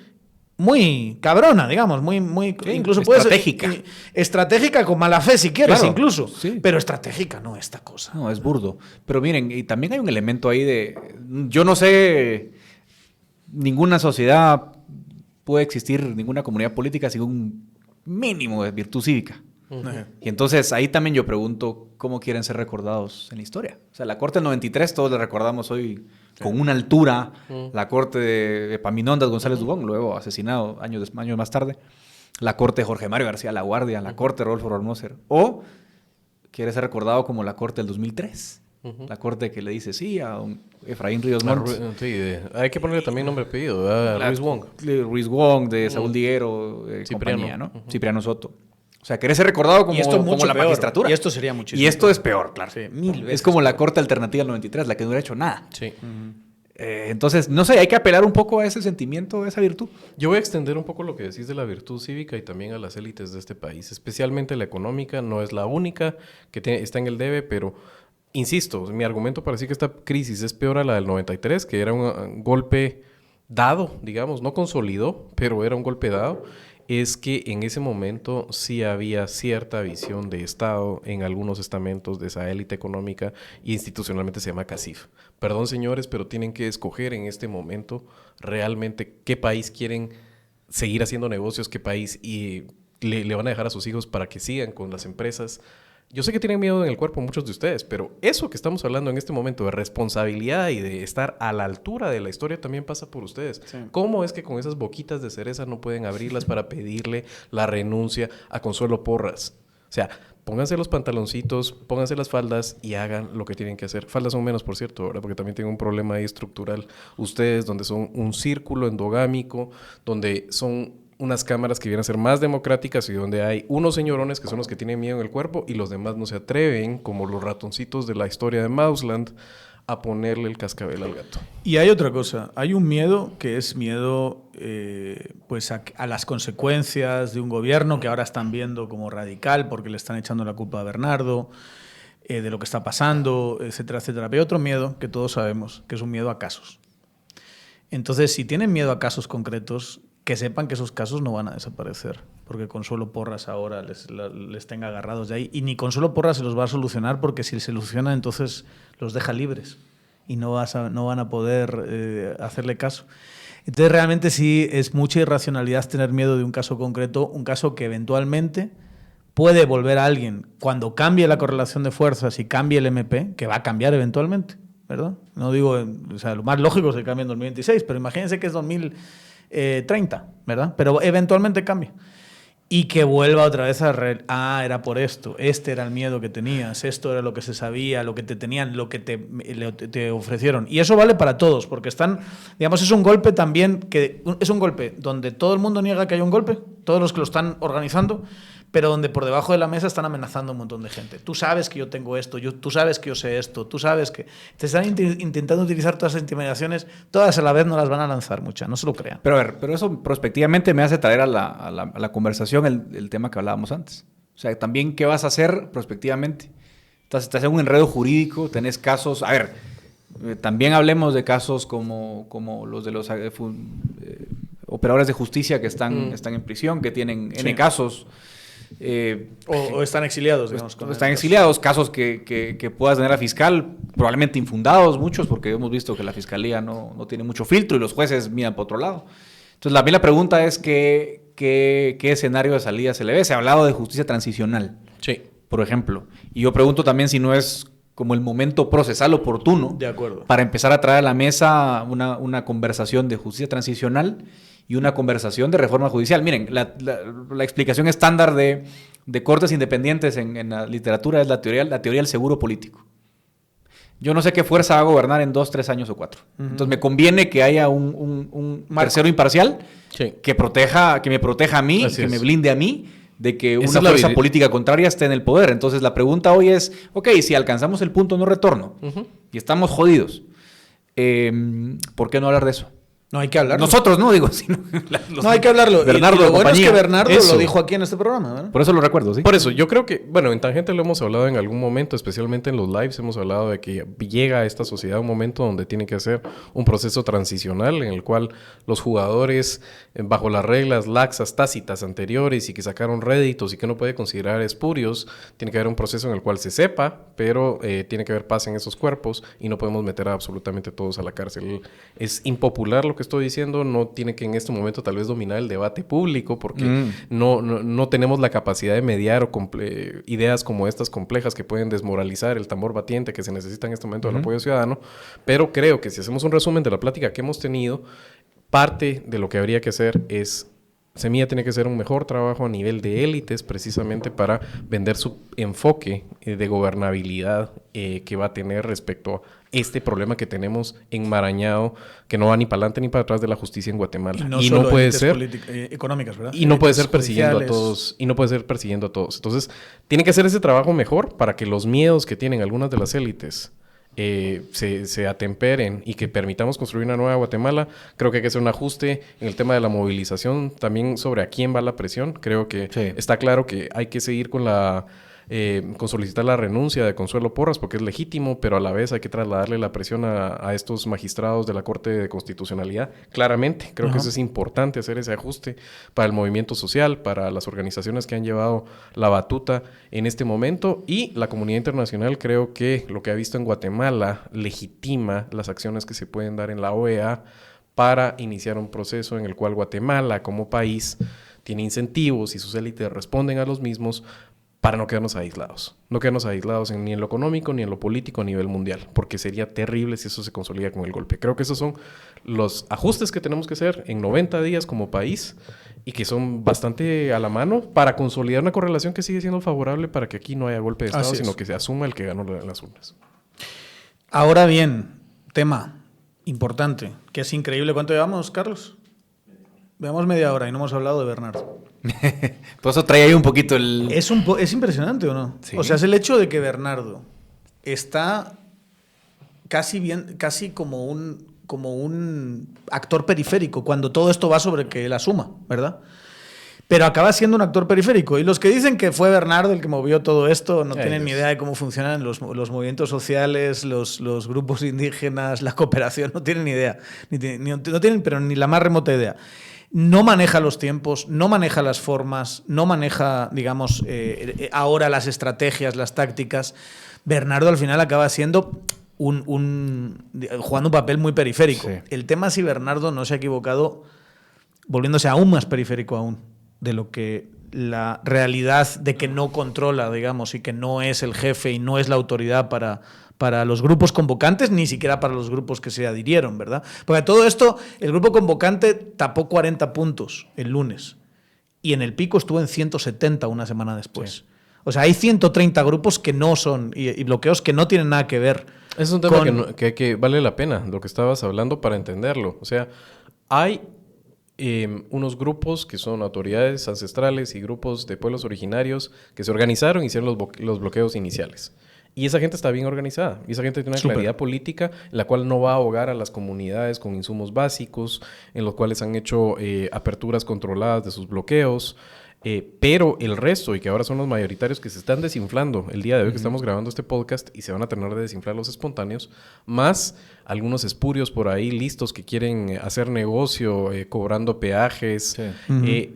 Muy cabrona, digamos, muy sí, incluso estratégica. Puede ser, estratégica con mala fe, si quieres, claro, incluso. Sí. Pero estratégica, no esta cosa. No, es burdo. Pero miren, y también hay un elemento ahí de... Yo no sé, ninguna sociedad puede existir, ninguna comunidad política sin un mínimo de virtud cívica. Y entonces ahí también yo pregunto cómo quieren ser recordados en la historia. O sea, la corte del 93 todos le recordamos hoy con una altura. La corte de Epaminondas González Dubón, luego asesinado años más tarde. La corte de Jorge Mario García La Guardia, la corte de Rodolfo Rohrmoser. O quiere ser recordado como la corte del 2003. La corte que le dice sí a un Efraín Ríos Montt. Sí, hay que ponerle también nombre y apellido, Ruiz Wong. Ruiz Wong, de Saúl Diguero, Cipriano. compañía, ¿no? Cipriano Soto. O sea, querés ser recordado como, como la peor. magistratura. Y esto sería muchísimo. Y esto es peor, claro. Sí, 1000 veces. Es como la corte alternativa del 93, la que no hubiera hecho nada. Sí. Entonces, no sé, hay que apelar un poco a ese sentimiento, a esa virtud. Yo voy a extender un poco lo que decís de la virtud cívica y también a las élites de este país, especialmente la económica. No es la única que está en el debe, pero insisto, mi argumento para decir que esta crisis es peor a la del 93, que era un golpe dado, digamos, no consolidó, pero era un golpe dado, es que en ese momento sí había cierta visión de Estado en algunos estamentos de esa élite económica, y institucionalmente se llama CACIF. Perdón, señores, pero tienen que escoger en este momento realmente qué país quieren seguir haciendo negocios, qué país y le van a dejar a sus hijos para que sigan con las empresas. Yo sé que tienen miedo en el cuerpo muchos de ustedes, pero eso que estamos hablando en este momento de responsabilidad y de estar a la altura de la historia también pasa por ustedes. Sí. ¿Cómo es que con esas boquitas de cereza no pueden abrirlas para pedirle la renuncia a Consuelo Porras? O sea, pónganse los pantaloncitos, pónganse las faldas y hagan lo que tienen que hacer. Faldas son menos, por cierto, ¿verdad? Porque también tienen un problema ahí estructural. Ustedes, donde son un círculo endogámico, donde son unas cámaras que vienen a ser más democráticas y donde hay unos señorones que son los que tienen miedo en el cuerpo y los demás no se atreven, como los ratoncitos de la historia de Mausland, a ponerle el cascabel al gato. Y hay otra cosa, hay un miedo que es miedo pues a las consecuencias de un gobierno que ahora están viendo como radical porque le están echando la culpa a Bernardo. de lo que está pasando, etcétera, etcétera. Pero hay otro miedo que todos sabemos, que es un miedo a casos. Entonces, si tienen miedo a casos concretos, que sepan que esos casos no van a desaparecer, porque Consuelo Porras ahora les tenga agarrados de ahí, y ni Consuelo Porras se los va a solucionar, porque si se soluciona, entonces los deja libres y no van a poder hacerle caso. Entonces, realmente sí es mucha irracionalidad tener miedo de un caso concreto, un caso que eventualmente puede volver a alguien cuando cambie la correlación de fuerzas y cambie el MP, que va a cambiar eventualmente, ¿verdad? No digo, o sea, lo más lógico es que cambie en 2026, pero imagínense que es 2030, ¿verdad? Pero eventualmente cambia. Y que vuelva otra vez era por esto, este era el miedo que tenías, esto era lo que se sabía, lo que te tenían, lo que te ofrecieron. Y eso vale para todos, porque digamos, es un golpe también, es un golpe donde todo el mundo niega que hay un golpe, todos los que lo están organizando, pero donde por debajo de la mesa están amenazando a un montón de gente. Tú sabes que yo tengo esto, tú sabes que yo sé esto, tú sabes que... Te están intentando utilizar todas esas intimidaciones, todas a la vez no las van a lanzar muchas, no se lo crean. Pero a ver, eso prospectivamente me hace traer a la conversación el tema que hablábamos antes. O sea, también, ¿qué vas a hacer prospectivamente? Estás en un enredo jurídico, tenés casos... A ver, también hablemos de casos como los de los operadores de justicia que están en prisión, que tienen N casos... o están exiliados, digamos. Están exiliados, casos que puedas tener a fiscal, probablemente infundados muchos, porque hemos visto que la fiscalía no tiene mucho filtro y los jueces miran por otro lado. Entonces, la pregunta es qué escenario de salida se le ve. Se ha hablado de justicia transicional, sí, por ejemplo. Y yo pregunto también si no es como el momento procesal oportuno de acuerdo, para empezar a traer a la mesa una conversación de justicia transicional y una conversación de reforma judicial. Miren, la explicación estándar de cortes independientes en la literatura es la teoría del seguro político. Yo no sé qué fuerza va a gobernar en 2, 3 años o 4. Entonces me conviene que haya un tercero imparcial que me proteja a mí, que me blinde a mí de que una fuerza política contraria esté en el poder. Entonces la pregunta hoy es, ok, si alcanzamos el punto no retorno y estamos jodidos, ¿por qué no hablar de eso? No hay que hablarlo. Nosotros no, digo, sino no hay que hablarlo. Bernardo, y lo bueno es que Bernardo eso lo dijo aquí en este programa, ¿verdad? Por eso lo recuerdo, ¿sí? Por eso, yo creo que, bueno, en Tangente lo hemos hablado en algún momento, especialmente en los lives, hemos hablado de que llega a esta sociedad un momento donde tiene que hacer un proceso transicional en el cual los jugadores, bajo las reglas laxas, tácitas anteriores y que sacaron réditos y que uno puede considerar espurios, tiene que haber un proceso en el cual se sepa, pero tiene que haber paz en esos cuerpos y no podemos meter a absolutamente todos a la cárcel. Es impopular lo que estoy diciendo, no tiene que en este momento tal vez dominar el debate público porque no tenemos la capacidad de mediar ideas como estas complejas que pueden desmoralizar el tambor batiente que se necesita en este momento del apoyo ciudadano, pero creo que si hacemos un resumen de la plática que hemos tenido, parte de lo que habría que hacer es... Semilla tiene que hacer un mejor trabajo a nivel de élites precisamente para vender su enfoque de gobernabilidad que va a tener respecto a este problema que tenemos enmarañado, que no va ni para adelante ni para atrás de la justicia en Guatemala. Y no puede ser económicas, ¿verdad? Y no puede ser persiguiendo a todos. Y no puede ser persiguiendo a todos. Entonces, tiene que hacer ese trabajo mejor para que los miedos que tienen algunas de las élites se atemperen y que permitamos construir una nueva Guatemala. Creo que hay que hacer un ajuste en el tema de la movilización, también sobre a quién va la presión. Creo que está claro que hay que seguir con solicitar la renuncia de Consuelo Porras porque es legítimo, pero a la vez hay que trasladarle la presión a estos magistrados de la Corte de Constitucionalidad. Claramente, creo que eso es importante, hacer ese ajuste para el movimiento social, para las organizaciones que han llevado la batuta en este momento, y la comunidad internacional. Creo que lo que ha visto en Guatemala legitima las acciones que se pueden dar en la OEA para iniciar un proceso en el cual Guatemala como país tiene incentivos y sus élites responden a los mismos para no quedarnos aislados. No quedarnos aislados ni en lo económico ni en lo político a nivel mundial, porque sería terrible si eso se consolida con el golpe. Creo que esos son los ajustes que tenemos que hacer en 90 días como país y que son bastante a la mano para consolidar una correlación que sigue siendo favorable para que aquí no haya golpe de Estado, sino que se asuma el que ganó las urnas. Ahora bien, tema importante, que es increíble. ¿Cuánto llevamos, Carlos? Llevamos media hora y no hemos hablado de Bernardo. Por eso trae ahí un poquito el... ¿Es impresionante o no? Sí. O sea, es el hecho de que Bernardo está casi como un actor periférico cuando todo esto va sobre que él asuma, ¿verdad? pero acaba siendo un actor periférico. Y los que dicen que fue Bernardo el que movió todo esto no tienen ni idea de cómo funcionan los movimientos sociales, los grupos indígenas, la cooperación, no tienen ni idea. No tienen, pero ni la más remota idea. No maneja los tiempos, no maneja las formas, no maneja, digamos, ahora las estrategias, las tácticas. Bernardo al final acaba siendo jugando un papel muy periférico. Sí. El tema es si Bernardo no se ha equivocado volviéndose aún más periférico aún de lo que la realidad de que no controla, digamos, y que no es el jefe y no es la autoridad para los grupos convocantes, ni siquiera para los grupos que se adhirieron, ¿verdad? Porque a todo esto, el grupo convocante tapó 40 puntos el lunes y en el pico estuvo en 170 una semana después. Sí. O sea, hay 130 grupos que no son y bloqueos que no tienen nada que ver. Es un tema que vale la pena, lo que estabas hablando, para entenderlo. O sea, hay unos grupos que son autoridades ancestrales y grupos de pueblos originarios que se organizaron y hicieron los bloqueos iniciales. Y esa gente está bien organizada. Y esa gente tiene una claridad política en la cual no va a ahogar a las comunidades con insumos básicos, en los cuales han hecho aperturas controladas de sus bloqueos. Pero el resto, y que ahora son los mayoritarios que se están desinflando el día de hoy que estamos grabando este podcast y se van a terminar de desinflar los espontáneos, más algunos espurios por ahí listos que quieren hacer negocio cobrando peajes,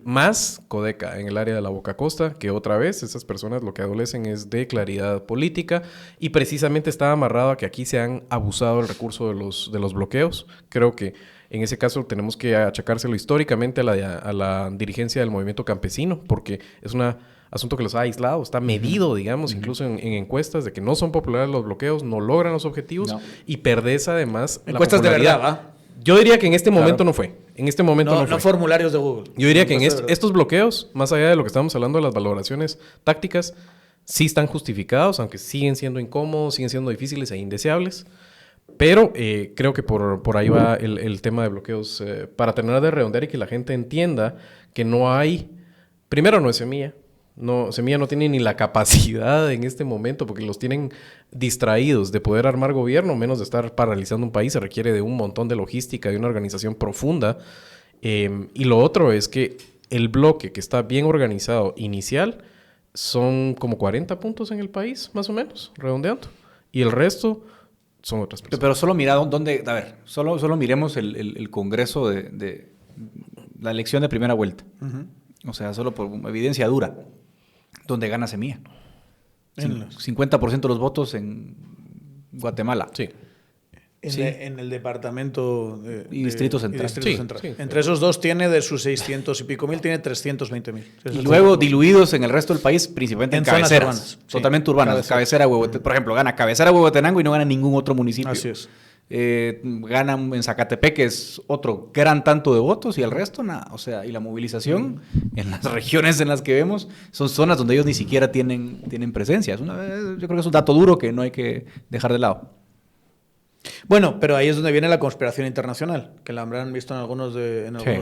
más Codeca en el área de la Boca Costa, que otra vez esas personas lo que adolecen es de claridad política y precisamente está amarrado a que aquí se han abusado el recurso de los bloqueos. Creo que en ese caso tenemos que achacárselo históricamente a la dirigencia del movimiento campesino, porque es un asunto que los ha aislado, está medido, digamos, incluso en encuestas de que no son populares los bloqueos, no logran los objetivos y perdés además encuestas de verdad, ¿va? Yo diría que en este momento no fue. En este momento no fue. No formularios de Google. Yo diría que en estos bloqueos, más allá de lo que estamos hablando de las valoraciones tácticas, sí están justificados, aunque siguen siendo incómodos, siguen siendo difíciles e indeseables. Pero creo que por ahí va el tema de bloqueos para terminar de redondear y que la gente entienda que no hay... Primero, no es Semilla. Semilla no tiene ni la capacidad en este momento porque los tienen distraídos de poder armar gobierno, menos de estar paralizando un país. Se requiere de un montón de logística y una organización profunda. Y lo otro es que el bloque que está bien organizado inicial son como 40 puntos en el país, más o menos, redondeando. Y el resto... son otras personas. Pero solo mira dónde... A ver, solo miremos el Congreso de la elección de primera vuelta. O sea, solo por evidencia dura. Donde gana Semilla. 50% de los votos en Guatemala. Sí. En el departamento y Distrito Central. Central. Sí. Entre esos dos tiene de sus 600 y pico mil, tiene 320,000. Y luego diluidos en el resto del país, principalmente en cabeceras. Urbanas. Totalmente urbanas. Cabecera, Huehuetenango. Por ejemplo, gana Cabecera, Huehuetenango y no gana ningún otro municipio. Así es. Gana en Zacatepec, que es otro gran tanto de votos, y el resto nada. O sea, y la movilización en las regiones en las que vemos son zonas donde ellos ni siquiera tienen presencia. Yo creo que es un dato duro que no hay que dejar de lado. Bueno, pero ahí es donde viene la conspiración internacional, que la habrán visto en algunos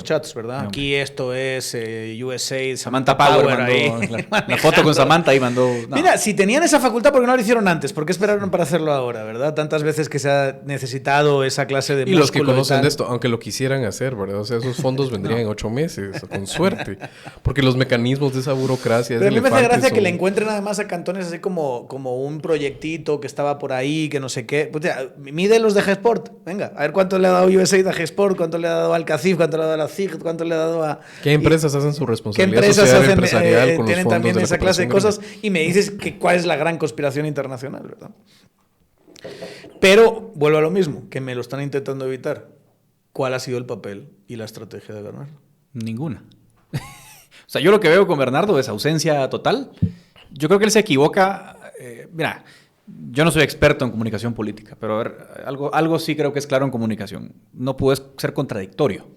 chats, ¿verdad? No. Aquí esto es USA, Samantha Power ahí. La foto con Samantha ahí mandó... No. Mira, si tenían esa facultad, ¿por qué no lo hicieron antes? ¿Por qué esperaron para hacerlo ahora, verdad? Tantas veces que se ha necesitado esa clase de... Y los que conocen de esto, aunque lo quisieran hacer, ¿verdad? O sea, esos fondos vendrían en 8 meses, con suerte. Porque los mecanismos de esa burocracia... Pero a mí me hace gracia que le encuentren además a cantones así como un proyectito que estaba por ahí, que no sé qué. Pues ya, de los de G-Sport. Venga, a ver cuánto le ha dado USAID a G-Sport, cuánto le ha dado al CACIF, cuánto le ha dado a la CIG, cuánto le ha dado a... ¿Qué empresas hacen su responsabilidad social empresas empresarial con tienen los fondos también esa clase de cosas? Y me dices que cuál es la gran conspiración internacional, ¿verdad? Pero vuelvo a lo mismo, que me lo están intentando evitar. ¿Cuál ha sido el papel y la estrategia de Bernardo? Ninguna. O sea, yo lo que veo con Bernardo es ausencia total. Yo creo que él se equivoca. Mira... Yo no soy experto en comunicación política, pero a ver, algo sí creo que es claro en comunicación. No puedes ser contradictorio.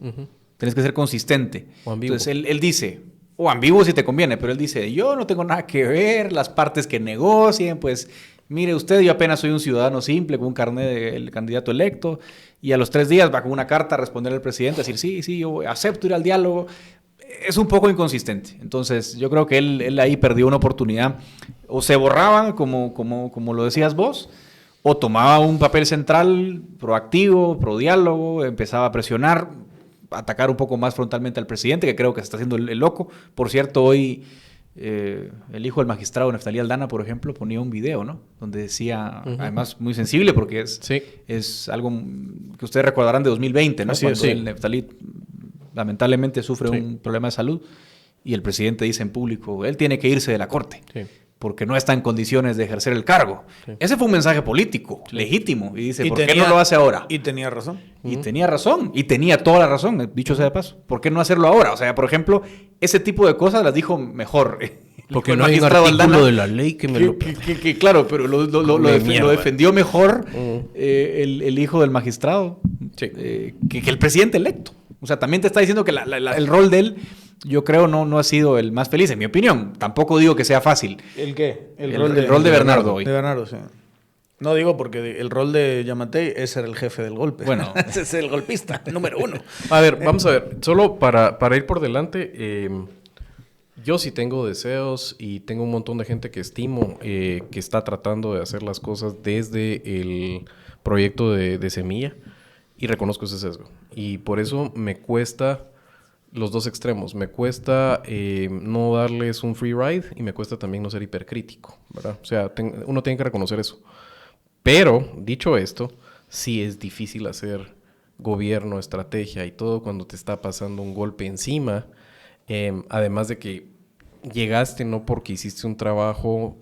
Tienes que ser consistente. O ambiguo. Entonces, él dice, o ambiguo si te conviene, pero él dice, yo no tengo nada que ver, las partes que negocien, pues, mire usted, yo apenas soy un ciudadano simple con un carnet del candidato electo, y a los 3 días va con una carta a responder al presidente, a decir, sí, yo acepto ir al diálogo. Es un poco inconsistente. Entonces, yo creo que él ahí perdió una oportunidad. O se borraba, como lo decías vos, o tomaba un papel central proactivo, pro diálogo, empezaba a presionar. atacar un poco más frontalmente al presidente, que creo que se está haciendo el loco. Por cierto, hoy el hijo del magistrado Neftalí Aldana, por ejemplo, ponía un video, ¿no? Donde decía, además muy sensible, porque es algo que ustedes recordarán de 2020, ¿no? Cuando el Neftalí lamentablemente sufre un problema de salud y el presidente dice en público, él tiene que irse de la corte. Porque no está en condiciones de ejercer el cargo. Ese fue un mensaje político, legítimo. Y dice, ¿por qué no lo hace ahora? Y tenía razón. Y tenía razón. Y tenía toda la razón, dicho sea de paso. ¿Por qué no hacerlo ahora? O sea, por ejemplo, ese tipo de cosas las dijo mejor. Porque no hay un artículo de la ley que me lo... Claro, pero lo defendió mejor el hijo del magistrado que el presidente electo. O sea, también te está diciendo que el rol de él... Yo creo no ha sido el más feliz, en mi opinión. Tampoco digo que sea fácil. ¿El qué? El rol de Bernardo hoy. De Bernardo, sí. No digo porque el rol de Yamatei es ser el jefe del golpe. Bueno. Ese es el golpista, número 1. A ver, vamos a ver. Solo para ir por delante, yo sí tengo deseos y tengo un montón de gente que estimo que está tratando de hacer las cosas desde el proyecto de Semilla y reconozco ese sesgo. Y por eso me cuesta... los dos extremos. Me cuesta no darles un free ride y me cuesta también no ser hipercrítico, ¿verdad? O sea, uno tiene que reconocer eso. Pero, dicho esto, sí es difícil hacer gobierno, estrategia y todo cuando te está pasando un golpe encima. Además de que llegaste no porque hiciste un trabajo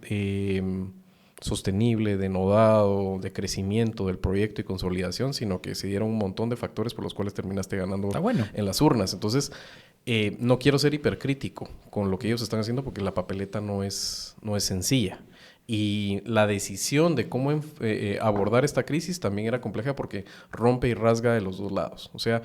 sostenible, denodado, de crecimiento del proyecto y consolidación, sino que se dieron un montón de factores por los cuales terminaste ganando en las urnas. Entonces, no quiero ser hipercrítico con lo que ellos están haciendo porque la papeleta no es sencilla. Y la decisión de cómo abordar esta crisis también era compleja porque rompe y rasga de los dos lados. O sea,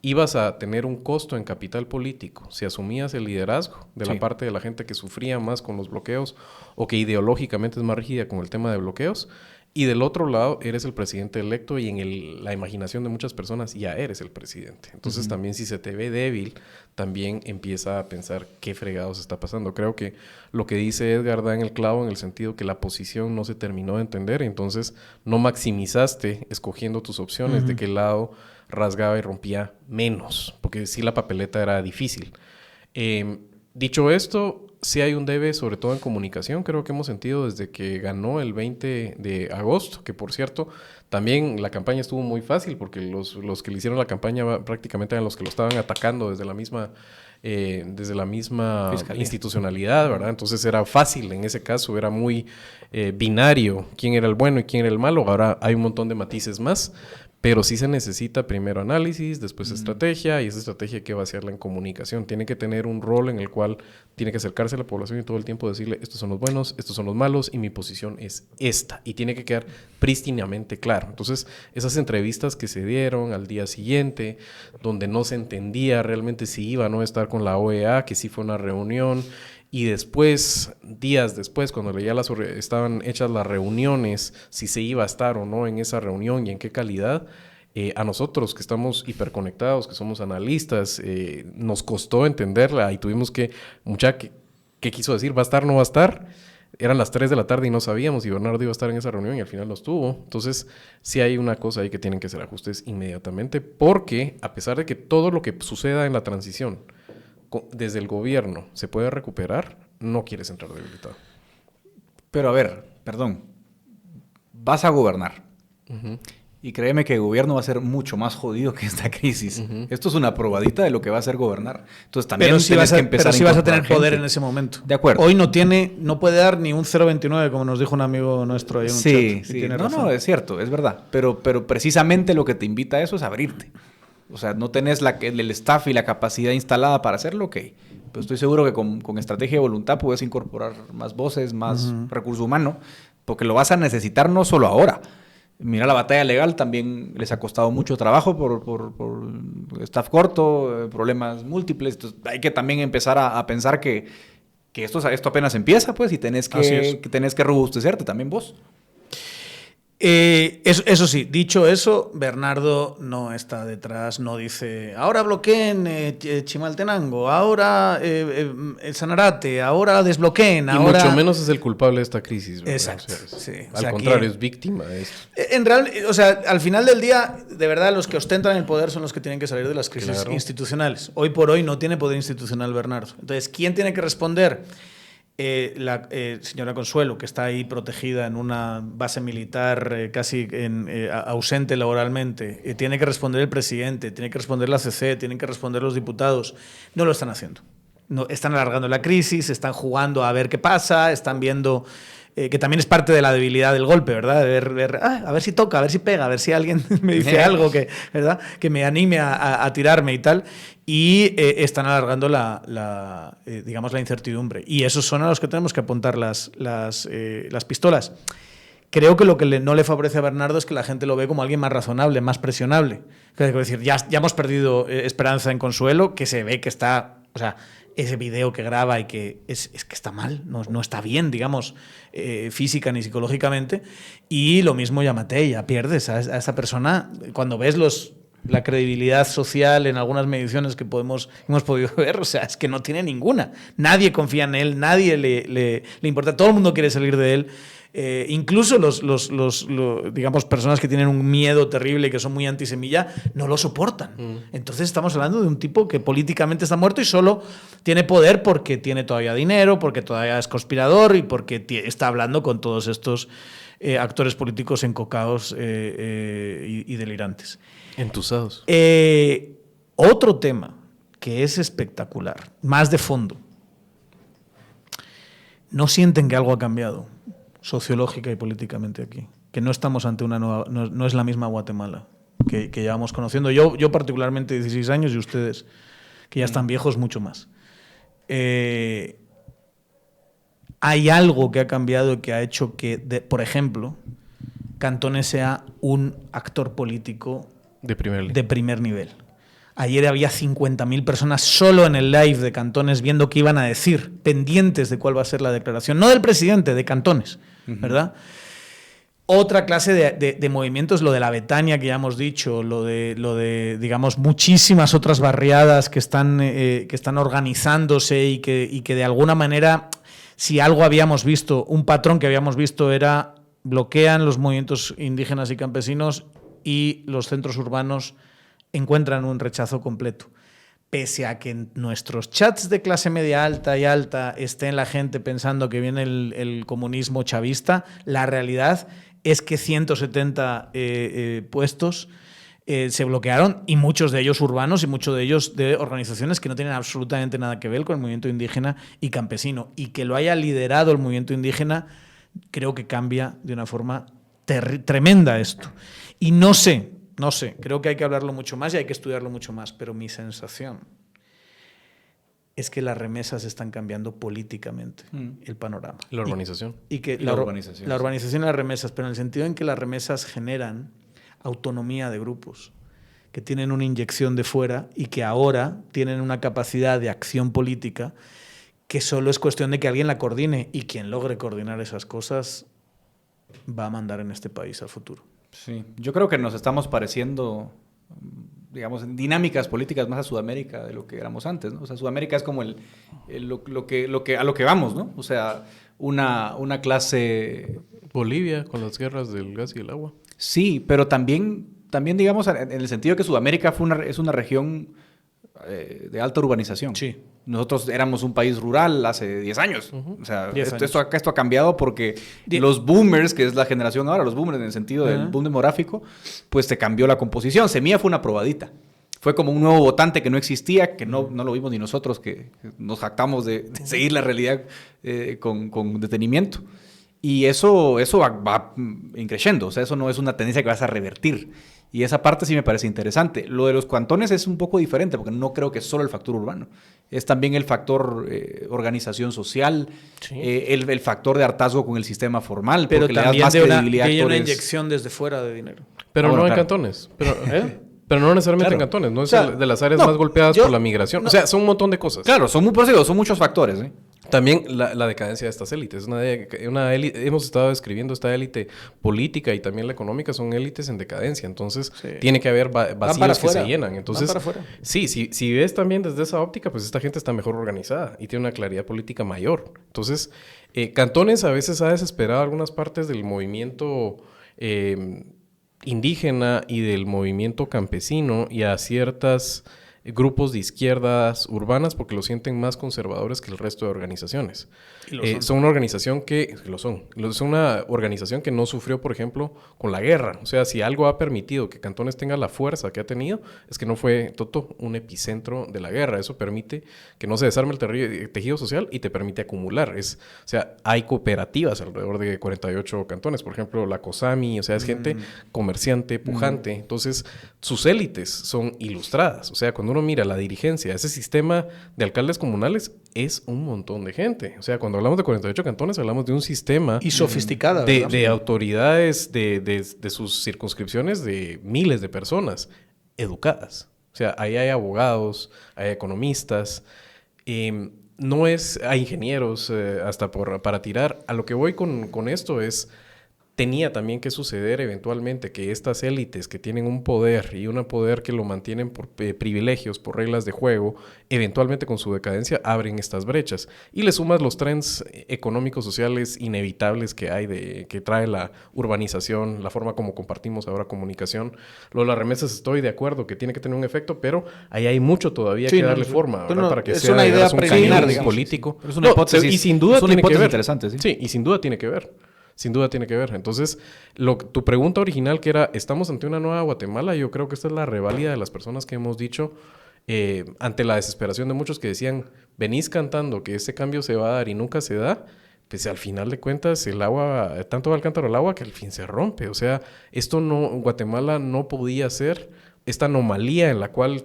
ibas a tener un costo en capital político si asumías el liderazgo de la parte de la gente que sufría más con los bloqueos o que ideológicamente es más rígida con el tema de bloqueos. Y del otro lado, eres el presidente electo y en la imaginación de muchas personas ya eres el presidente. Entonces también si se te ve débil, también empieza a pensar qué fregados está pasando. Creo que lo que dice Edgar da en el clavo en el sentido que la posición no se terminó de entender. Entonces no maximizaste escogiendo tus opciones de qué lado rasgaba y rompía menos. Porque sí la papeleta era difícil. Dicho esto... sí hay un debe, sobre todo en comunicación, creo que hemos sentido desde que ganó el 20 de agosto, que por cierto, también la campaña estuvo muy fácil, porque los que le hicieron la campaña prácticamente eran los que lo estaban atacando desde la misma institucionalidad, ¿verdad? Entonces era fácil en ese caso, era muy binario quién era el bueno y quién era el malo. Ahora hay un montón de matices más, pero sí se necesita primero análisis, después estrategia, y esa estrategia hay que vaciarla en comunicación. Tiene que tener un rol en el cual tiene que acercarse a la población y todo el tiempo decirle, estos son los buenos, estos son los malos, y mi posición es esta. Y tiene que quedar prístinamente claro. Entonces, esas entrevistas que se dieron al día siguiente, donde no se entendía realmente si iba o no a estar con la OEA, que sí fue una reunión, y después, días después, cuando ya estaban hechas las reuniones, si se iba a estar o no en esa reunión y en qué calidad, a nosotros que estamos hiperconectados, que somos analistas, nos costó entenderla y tuvimos que, ¿qué quiso decir? ¿Va a estar, no va a estar? Eran las 3 de la tarde y no sabíamos si Bernardo iba a estar en esa reunión y al final lo estuvo. Entonces, sí hay una cosa ahí que tienen que hacer ajustes inmediatamente, porque a pesar de que todo lo que suceda en la transición desde el gobierno se puede recuperar, no quieres entrar debilitado. Pero a ver, perdón, vas a gobernar. Y créeme que el gobierno va a ser mucho más jodido que esta crisis. Esto es una probadita de lo que va a ser gobernar. Entonces también pero sí vas a, empezar pero sí vas a tener poder en ese momento. De acuerdo. Hoy no puede dar ni un 0,29, como nos dijo un amigo nuestro ahí en un chat. Sí. No, es cierto, es verdad. Pero precisamente lo que te invita a eso es abrirte. O sea, no tenés el staff y la capacidad instalada para hacerlo, ok. Pero estoy seguro que con estrategia y voluntad puedes incorporar más voces, más recurso humano, porque lo vas a necesitar no solo ahora. Mira, la batalla legal también les ha costado mucho trabajo por staff corto, problemas múltiples. Entonces, hay que también empezar a pensar que esto apenas empieza, pues, y tenés que robustecerte también vos. Eso sí, dicho eso, Bernardo no está detrás, no dice ahora bloqueen Chimaltenango, ahora el Sanarate, ahora desbloqueen, ahora... mucho menos es el culpable de esta crisis, ¿verdad? Exacto. Sí. O sea, al contrario, es víctima de esto. En real, o sea, al final del día, de verdad, los que ostentan el poder son los que tienen que salir de las crisis institucionales. Hoy por hoy no tiene poder institucional Bernardo. Entonces, ¿quién tiene que responder? La señora Consuelo, que está ahí protegida en una base militar casi ausente laboralmente, tiene que responder el presidente, tiene que responder la CC, tienen que responder los diputados. No lo están haciendo. No, están alargando la crisis, están jugando a ver qué pasa, están viendo... que también es parte de la debilidad del golpe, ¿verdad? De ver a ver si toca, a ver si pega, a ver si alguien me dice algo ¿verdad? Que me anime a tirarme y tal. Y están alargando digamos, la incertidumbre. Y esos son a los que tenemos que apuntar las pistolas. Creo que lo que no le favorece a Bernardo es que la gente lo ve como alguien más razonable, más presionable. Es decir, ya hemos perdido esperanza en Consuelo, que se ve que está... O sea, ese video que graba y que es que está mal, no está bien, digamos, física ni psicológicamente. Y lo mismo Yamatei, ya pierdes a esa persona. Cuando ves la credibilidad social en algunas mediciones que hemos podido ver, o sea, es que no tiene ninguna. Nadie confía en él, nadie le importa, todo el mundo quiere salir de él. Incluso digamos, personas que tienen un miedo terrible y que son muy antisemilla, no lo soportan. Entonces estamos hablando de un tipo que políticamente está muerto y solo tiene poder porque tiene todavía dinero, porque todavía es conspirador y porque está hablando con todos estos actores políticos encocados y delirantes. Entusados. Otro tema que es espectacular, más de fondo. ¿No sienten que algo ha cambiado sociológica y políticamente aquí? Que no estamos ante una nueva... No es la misma Guatemala que llevamos conociendo. Yo particularmente 16 años y ustedes, que ya están viejos, mucho más. Hay algo que ha cambiado y que ha hecho que, por ejemplo, Cantones sea un actor político de primer nivel. Ayer había 50.000 personas solo en el live de Cantones viendo qué iban a decir, pendientes de cuál va a ser la declaración. No del presidente, de Cantones, ¿verdad? Otra clase de movimientos, lo de la Betania, que ya hemos dicho, lo de digamos, muchísimas otras barriadas que están organizándose y que de alguna manera, si algo habíamos visto, un patrón que habíamos visto era bloquean los movimientos indígenas y campesinos y los centros urbanos encuentran un rechazo completo. Pese a que en nuestros chats de clase media alta y alta esté la gente pensando que viene el comunismo chavista, la realidad es que 170 puestos se bloquearon, y muchos de ellos urbanos y muchos de ellos de organizaciones que no tienen absolutamente nada que ver con el movimiento indígena y campesino. Y que lo haya liderado el movimiento indígena, creo que cambia de una forma tremenda esto. Y no sé, creo que hay que hablarlo mucho más y hay que estudiarlo mucho más, pero mi sensación es que las remesas están cambiando políticamente el panorama. La urbanización. Y que la urbanización y las remesas, pero en el sentido en que las remesas generan autonomía de grupos que tienen una inyección de fuera y que ahora tienen una capacidad de acción política que solo es cuestión de que alguien la coordine, y quien logre coordinar esas cosas va a mandar en este país al futuro. Sí, yo creo que nos estamos pareciendo, digamos, en dinámicas políticas más a Sudamérica de lo que éramos antes, ¿no? O sea, Sudamérica es como a lo que vamos, ¿no? O sea, una clase... Bolivia, con las guerras del gas y el agua. Sí, pero también digamos, en el sentido que Sudamérica es una región de alta urbanización. Sí. Nosotros éramos un país rural hace 10 años. O sea, 10 años. Esto ha cambiado porque los boomers, que es la generación ahora, los boomers en el sentido del boom demográfico, pues se cambió la composición. Semilla fue una probadita. Fue como un nuevo votante que no existía, que no lo vimos ni nosotros, que nos jactamos de seguir la realidad con detenimiento. Y eso va increciendo. O sea, eso no es una tendencia que vas a revertir. Y esa parte sí me parece interesante. Lo de los cantones es un poco diferente, porque no creo que es solo el factor urbano. Es también el factor organización social, sí. El factor de hartazgo con el sistema formal, pero porque le das más credibilidad a actores. Una inyección desde fuera de dinero. Pero no en cantones. Pero no necesariamente en cantones. No es de las áreas más golpeadas por la migración. O sea, son un montón de cosas. Claro, son muchos factores. También la decadencia de estas élites. Hemos estado describiendo esta élite política y también la económica, son élites en decadencia. Entonces, tiene que haber vacíos que se llenan. Entonces, sí, si ves también desde esa óptica, pues esta gente está mejor organizada y tiene una claridad política mayor. Entonces, Cantones a veces ha desesperado algunas partes del movimiento indígena y del movimiento campesino y a ciertas grupos de izquierdas urbanas porque lo sienten más conservadores que el resto de organizaciones. Son una organización es una organización que no sufrió, por ejemplo, con la guerra. O sea, si algo ha permitido que Cantones tenga la fuerza que ha tenido, es que no fue un epicentro de la guerra. Eso permite que no se desarme el tejido social y te permite acumular. O sea, hay cooperativas alrededor de 48 cantones. Por ejemplo, la COSAMI, o sea, es gente comerciante, pujante. Entonces, sus élites son ilustradas. O sea, cuando uno mira la dirigencia, ese sistema de alcaldes comunales es un montón de gente. O sea, cuando hablamos de 48 cantones, hablamos de un sistema... Y sofisticada. De autoridades de sus circunscripciones de miles de personas educadas. O sea, ahí hay abogados, hay economistas, hay ingenieros hasta para tirar. A lo que voy con esto es... Tenía también que suceder eventualmente que estas élites que tienen un poder y un poder que lo mantienen por privilegios, por reglas de juego, eventualmente con su decadencia abren estas brechas. Y le sumas los trends económicos, sociales inevitables que hay, que trae la urbanización, la forma como compartimos ahora comunicación. Lo de las remesas estoy de acuerdo que tiene que tener un efecto, pero ahí hay mucho todavía que darle forma para que sea una idea político. Pero es una hipótesis, y sin duda tiene que ver. Interesante, ¿sí? Sí, y sin duda tiene que ver. Sin duda tiene que ver. Entonces, tu pregunta original que era, ¿estamos ante una nueva Guatemala? Yo creo que esta es la reválida de las personas que hemos dicho ante la desesperación de muchos que decían, venís cantando que este cambio se va a dar y nunca se da, pues al final de cuentas el agua, tanto va al cántaro el agua que al fin se rompe. O sea, Guatemala no podía ser esta anomalía en la cual,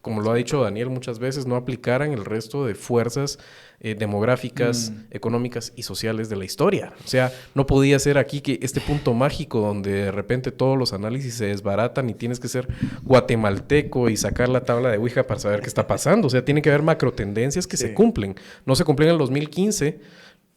como lo ha dicho Daniel muchas veces, no aplicaran el resto de fuerzas demográficas, económicas y sociales de la historia. O sea, no podía ser aquí que este punto mágico donde de repente todos los análisis se desbaratan y tienes que ser guatemalteco y sacar la tabla de Ouija para saber qué está pasando. O sea, tiene que haber macro tendencias que se cumplen. No se cumplían en el 2015,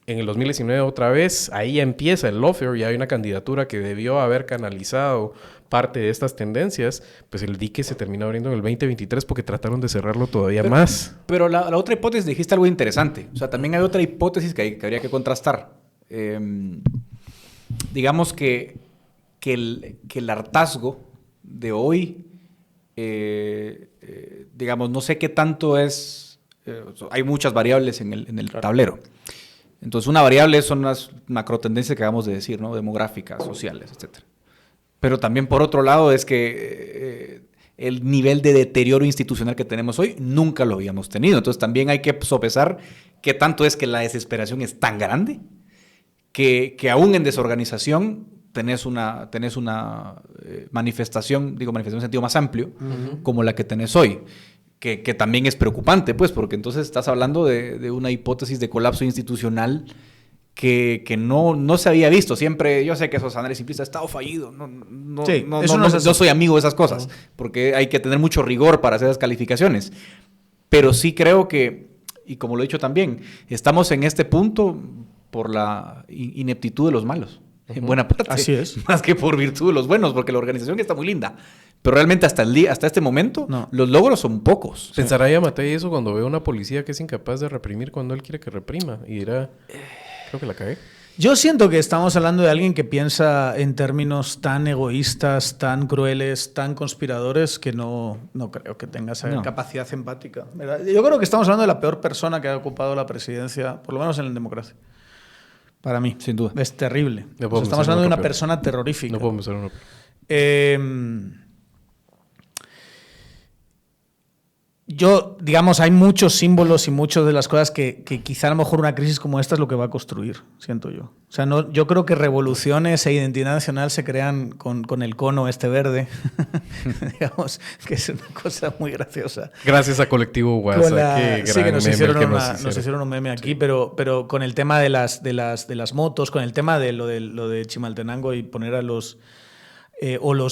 en el 2019 otra vez, ahí ya empieza el lawfare y hay una candidatura que debió haber canalizado parte de estas tendencias, pues el dique se terminó abriendo en el 2023 porque trataron de cerrarlo todavía más. Pero la otra hipótesis, dijiste algo interesante. O sea, también hay otra hipótesis que habría que contrastar. Digamos que el hartazgo de hoy, digamos, no sé qué tanto es... hay muchas variables en el tablero. Entonces, una variable son las macrotendencias que acabamos de decir, ¿no? Demográficas, sociales, etcétera. Pero también, por otro lado, es que el nivel de deterioro institucional que tenemos hoy nunca lo habíamos tenido. Entonces, también hay que sopesar qué tanto es que la desesperación es tan grande que aún en desorganización tenés una manifestación, manifestación en sentido más amplio, como la que tenés hoy. Que también es preocupante, pues, porque entonces estás hablando de una hipótesis de colapso institucional que no se había visto. Siempre, yo sé que esos análisis simplistas, Estado fallido. No soy amigo de esas cosas, porque hay que tener mucho rigor para hacer esas calificaciones. Pero sí creo que, y como lo he dicho también, estamos en este punto por la ineptitud de los malos, en buena parte. Así es. Más que por virtud de los buenos, porque la organización está muy linda. Pero realmente hasta este momento, los logros son pocos. Pensará Yamatei eso cuando ve a una policía que es incapaz de reprimir cuando él quiere que reprima. Y dirá, creo que la cagué. Yo siento que estamos hablando de alguien que piensa en términos tan egoístas, tan crueles, tan conspiradores, que no creo que tenga esa capacidad empática, ¿verdad? Yo creo que estamos hablando de la peor persona que ha ocupado la presidencia, por lo menos en la democracia. Para mí. Sin duda. Es terrible. Estamos hablando de una persona terrorífica. No podemos ser uno. Hay muchos símbolos y muchas de las cosas que quizá a lo mejor una crisis como esta es lo que va a construir, siento yo. O sea, yo creo que revoluciones e identidad nacional se crean con el cono verde, digamos, que es una cosa muy graciosa. Gracias a Colectivo WhatsApp. Sí, que nos hicieron un meme aquí, sí. pero con el tema de las motos, con el tema de lo de Chimaltenango y poner a los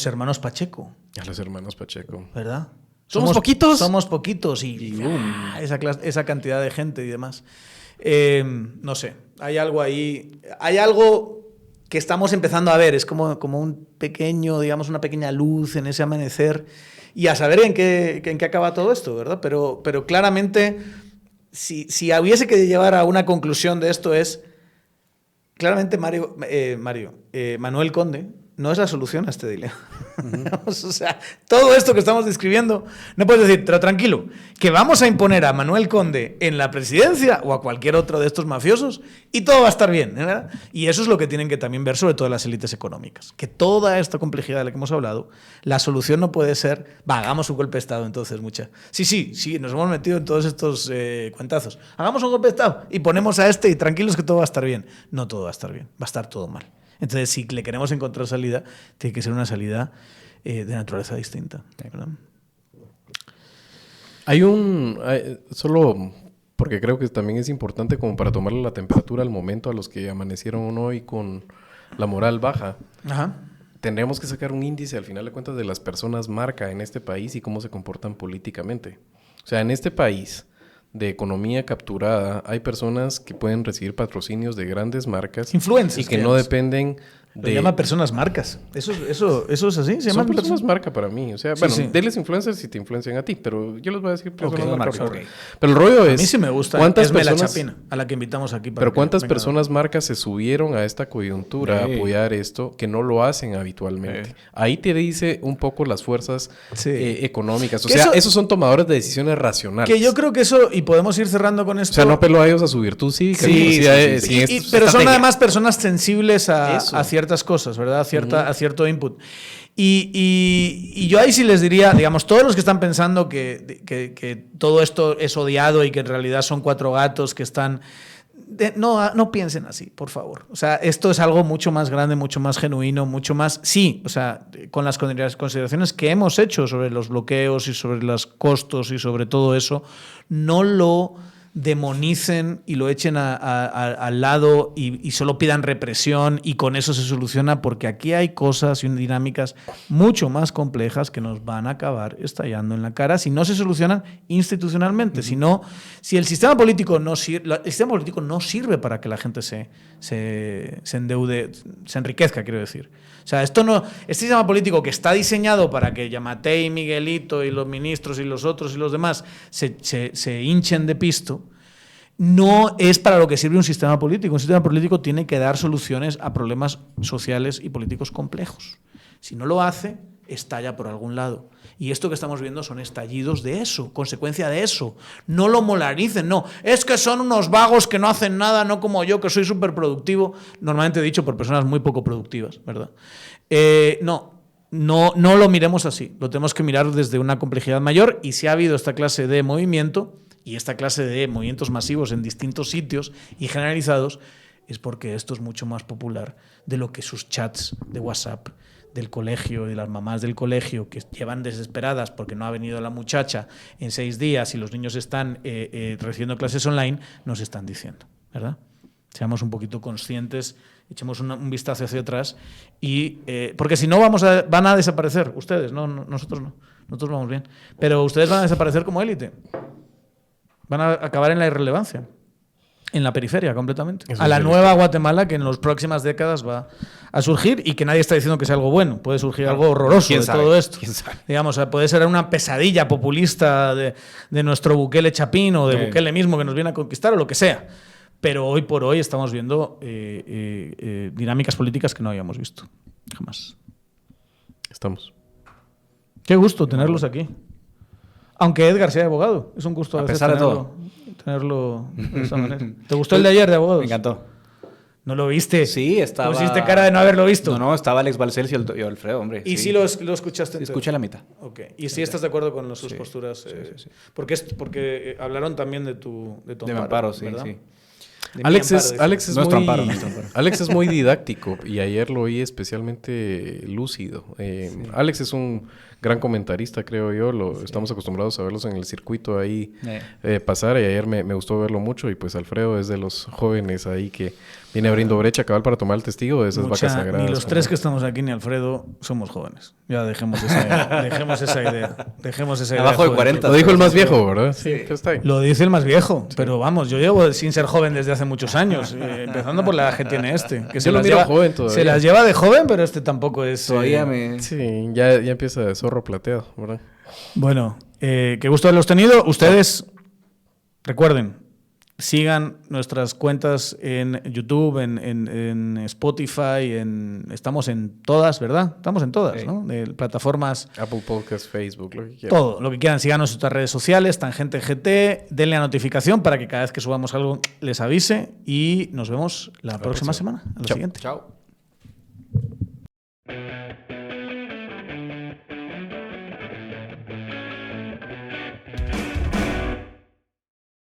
hermanos Pacheco. A los hermanos Pacheco. ¿Verdad? Somos poquitos. Somos poquitos y esa cantidad de gente y demás. No sé, hay algo ahí, hay algo que estamos empezando a ver, es como un pequeño, digamos, una pequeña luz en ese amanecer, y a saber en qué acaba todo esto, ¿verdad? Pero claramente, si hubiese que llevar a una conclusión de esto es, claramente Manuel Conde no es la solución a este dilema. O sea, todo esto que estamos describiendo, no puedes decir, pero tranquilo, que vamos a imponer a Manuel Conde en la presidencia o a cualquier otro de estos mafiosos y todo va a estar bien, ¿verdad? Y eso es lo que tienen que también ver sobre todo las élites económicas. Que toda esta complejidad de la que hemos hablado, la solución no puede ser, hagamos un golpe de Estado entonces, mucha. Sí, nos hemos metido en todos estos cuentazos. Hagamos un golpe de Estado y ponemos a este y tranquilos que todo va a estar bien. No todo va a estar bien, va a estar todo mal. Entonces, si le queremos encontrar salida, tiene que ser una salida de naturaleza distinta, ¿verdad? Solo porque creo que también es importante como para tomarle la temperatura al momento a los que amanecieron hoy con la moral baja. Ajá. Tendremos que sacar un índice al final de cuentas de las personas marca en este país y cómo se comportan políticamente. O sea, en este país de economía capturada, hay personas que pueden recibir patrocinios de grandes marcas. Influencers. Y que no dependen de... Lo llama personas marcas. Eso es así. Son personas marca para mí. O sea, sí, bueno, denles influencers si te influencian a ti, pero yo les voy a decir personas marca. Okay. Pero el rollo es... A mí sí me gusta. ¿Cuántas personas, la Chapina, a la que invitamos aquí. Pero ¿cuántas personas marcas se subieron a esta coyuntura a apoyar esto que no lo hacen habitualmente? Ahí te dice un poco las fuerzas económicas. O sea, esos son tomadores de decisiones racionales. Que yo creo que eso, y podemos ir cerrando con esto... O sea, no apelo a ellos a su virtud cívica. Pero son además personas sensibles a ciertas cosas, ¿verdad? A cierto input. Y yo ahí sí les diría, digamos, todos los que están pensando que todo esto es odiado y que en realidad son 4 gatos que están... No piensen así, por favor. O sea, esto es algo mucho más grande, mucho más genuino, mucho más... Sí, o sea, con las consideraciones que hemos hecho sobre los bloqueos y sobre los costos y sobre todo eso, no lo demonicen y lo echen al lado y solo pidan represión y con eso se soluciona, porque aquí hay cosas y dinámicas mucho más complejas que nos van a acabar estallando en la cara si no se solucionan institucionalmente. Si el sistema político no sirve para que la gente se endeude, se enriquezca, quiero decir. O sea, este sistema político que está diseñado para que Yamatei, Miguelito y los ministros y los otros y los demás se hinchen de pisto, no es para lo que sirve un sistema político. Un sistema político tiene que dar soluciones a problemas sociales y políticos complejos. Si no lo hace, estalla por algún lado. Y esto que estamos viendo son estallidos de eso, consecuencia de eso. No lo molaricen, no. Es que son unos vagos que no hacen nada, no como yo, que soy súper productivo. Normalmente dicho por personas muy poco productivas, ¿verdad? No lo miremos así. Lo tenemos que mirar desde una complejidad mayor. Y si ha habido esta clase de movimiento y esta clase de movimientos masivos en distintos sitios y generalizados, es porque esto es mucho más popular de lo que sus chats de WhatsApp del colegio y de las mamás del colegio que llevan desesperadas porque no ha venido la muchacha en 6 días y los niños están recibiendo clases online, nos están diciendo, ¿verdad? Seamos un poquito conscientes, echemos un vistazo hacia atrás y porque si no van a desaparecer ustedes, nosotros no, nosotros vamos bien, pero ustedes van a desaparecer como élite, van a acabar en la irrelevancia. En la periferia, completamente. Eso a la nueva Guatemala que en las próximas décadas va a surgir y que nadie está diciendo que sea algo bueno. Puede surgir algo horroroso de todo esto. Digamos, puede ser una pesadilla populista de nuestro Bukele Chapín o de Bukele mismo que nos viene a conquistar o lo que sea. Pero hoy por hoy estamos viendo dinámicas políticas que no habíamos visto. Jamás. Estamos. Qué gusto tenerlos aquí. Aunque Edgar sea abogado. Es un gusto a pesar de todo. Tenerlo de esa manera. ¿Te gustó el de ayer de abogados? Me encantó. ¿No lo viste? Sí, estaba... ¿Pusiste cara de no haberlo visto? No, estaba Alex Balcells y Alfredo, hombre. ¿Y sí lo escuchaste? Escuché la mitad. Ok. ¿Y sí estás de acuerdo con sus posturas? Sí. Porque hablaron también de tu amparo. De mi amparo, sí. Alex es muy didáctico y ayer lo oí especialmente lúcido. Alex es un gran comentarista, creo yo. Estamos acostumbrados a verlos en el circuito ahí pasar y ayer me gustó verlo mucho y pues Alfredo es de los jóvenes ahí que Viene abriendo brecha cabal para tomar el testigo de esas vacas sagradas. Ni los tres que estamos aquí, ni Alfredo, somos jóvenes. Ya dejemos esa idea. Dejemos esa idea. Abajo de 40. Lo dijo el más viejo, ¿verdad? Sí. Pues está ahí. Lo dice el más viejo. Sí. Pero vamos, yo llevo sin ser joven desde hace muchos años. Empezando por la edad que tiene este. Que yo lo miro joven todavía. Se las lleva de joven, pero este tampoco es... Todavía Sí, ya empieza de zorro plateado, ¿verdad? Bueno, qué gusto haberlos tenido. Ustedes, recuerden, sigan nuestras cuentas en YouTube, en Spotify, estamos en todas, ¿verdad? Estamos en todas, sí. ¿No? De plataformas. Apple Podcasts, Facebook, lo que quieran. Todo, lo que quieran. Síganos en nuestras redes sociales, Tangente GT, denle a notificación para que cada vez que subamos algo les avise y nos vemos la próxima semana, a la siguiente. Chao.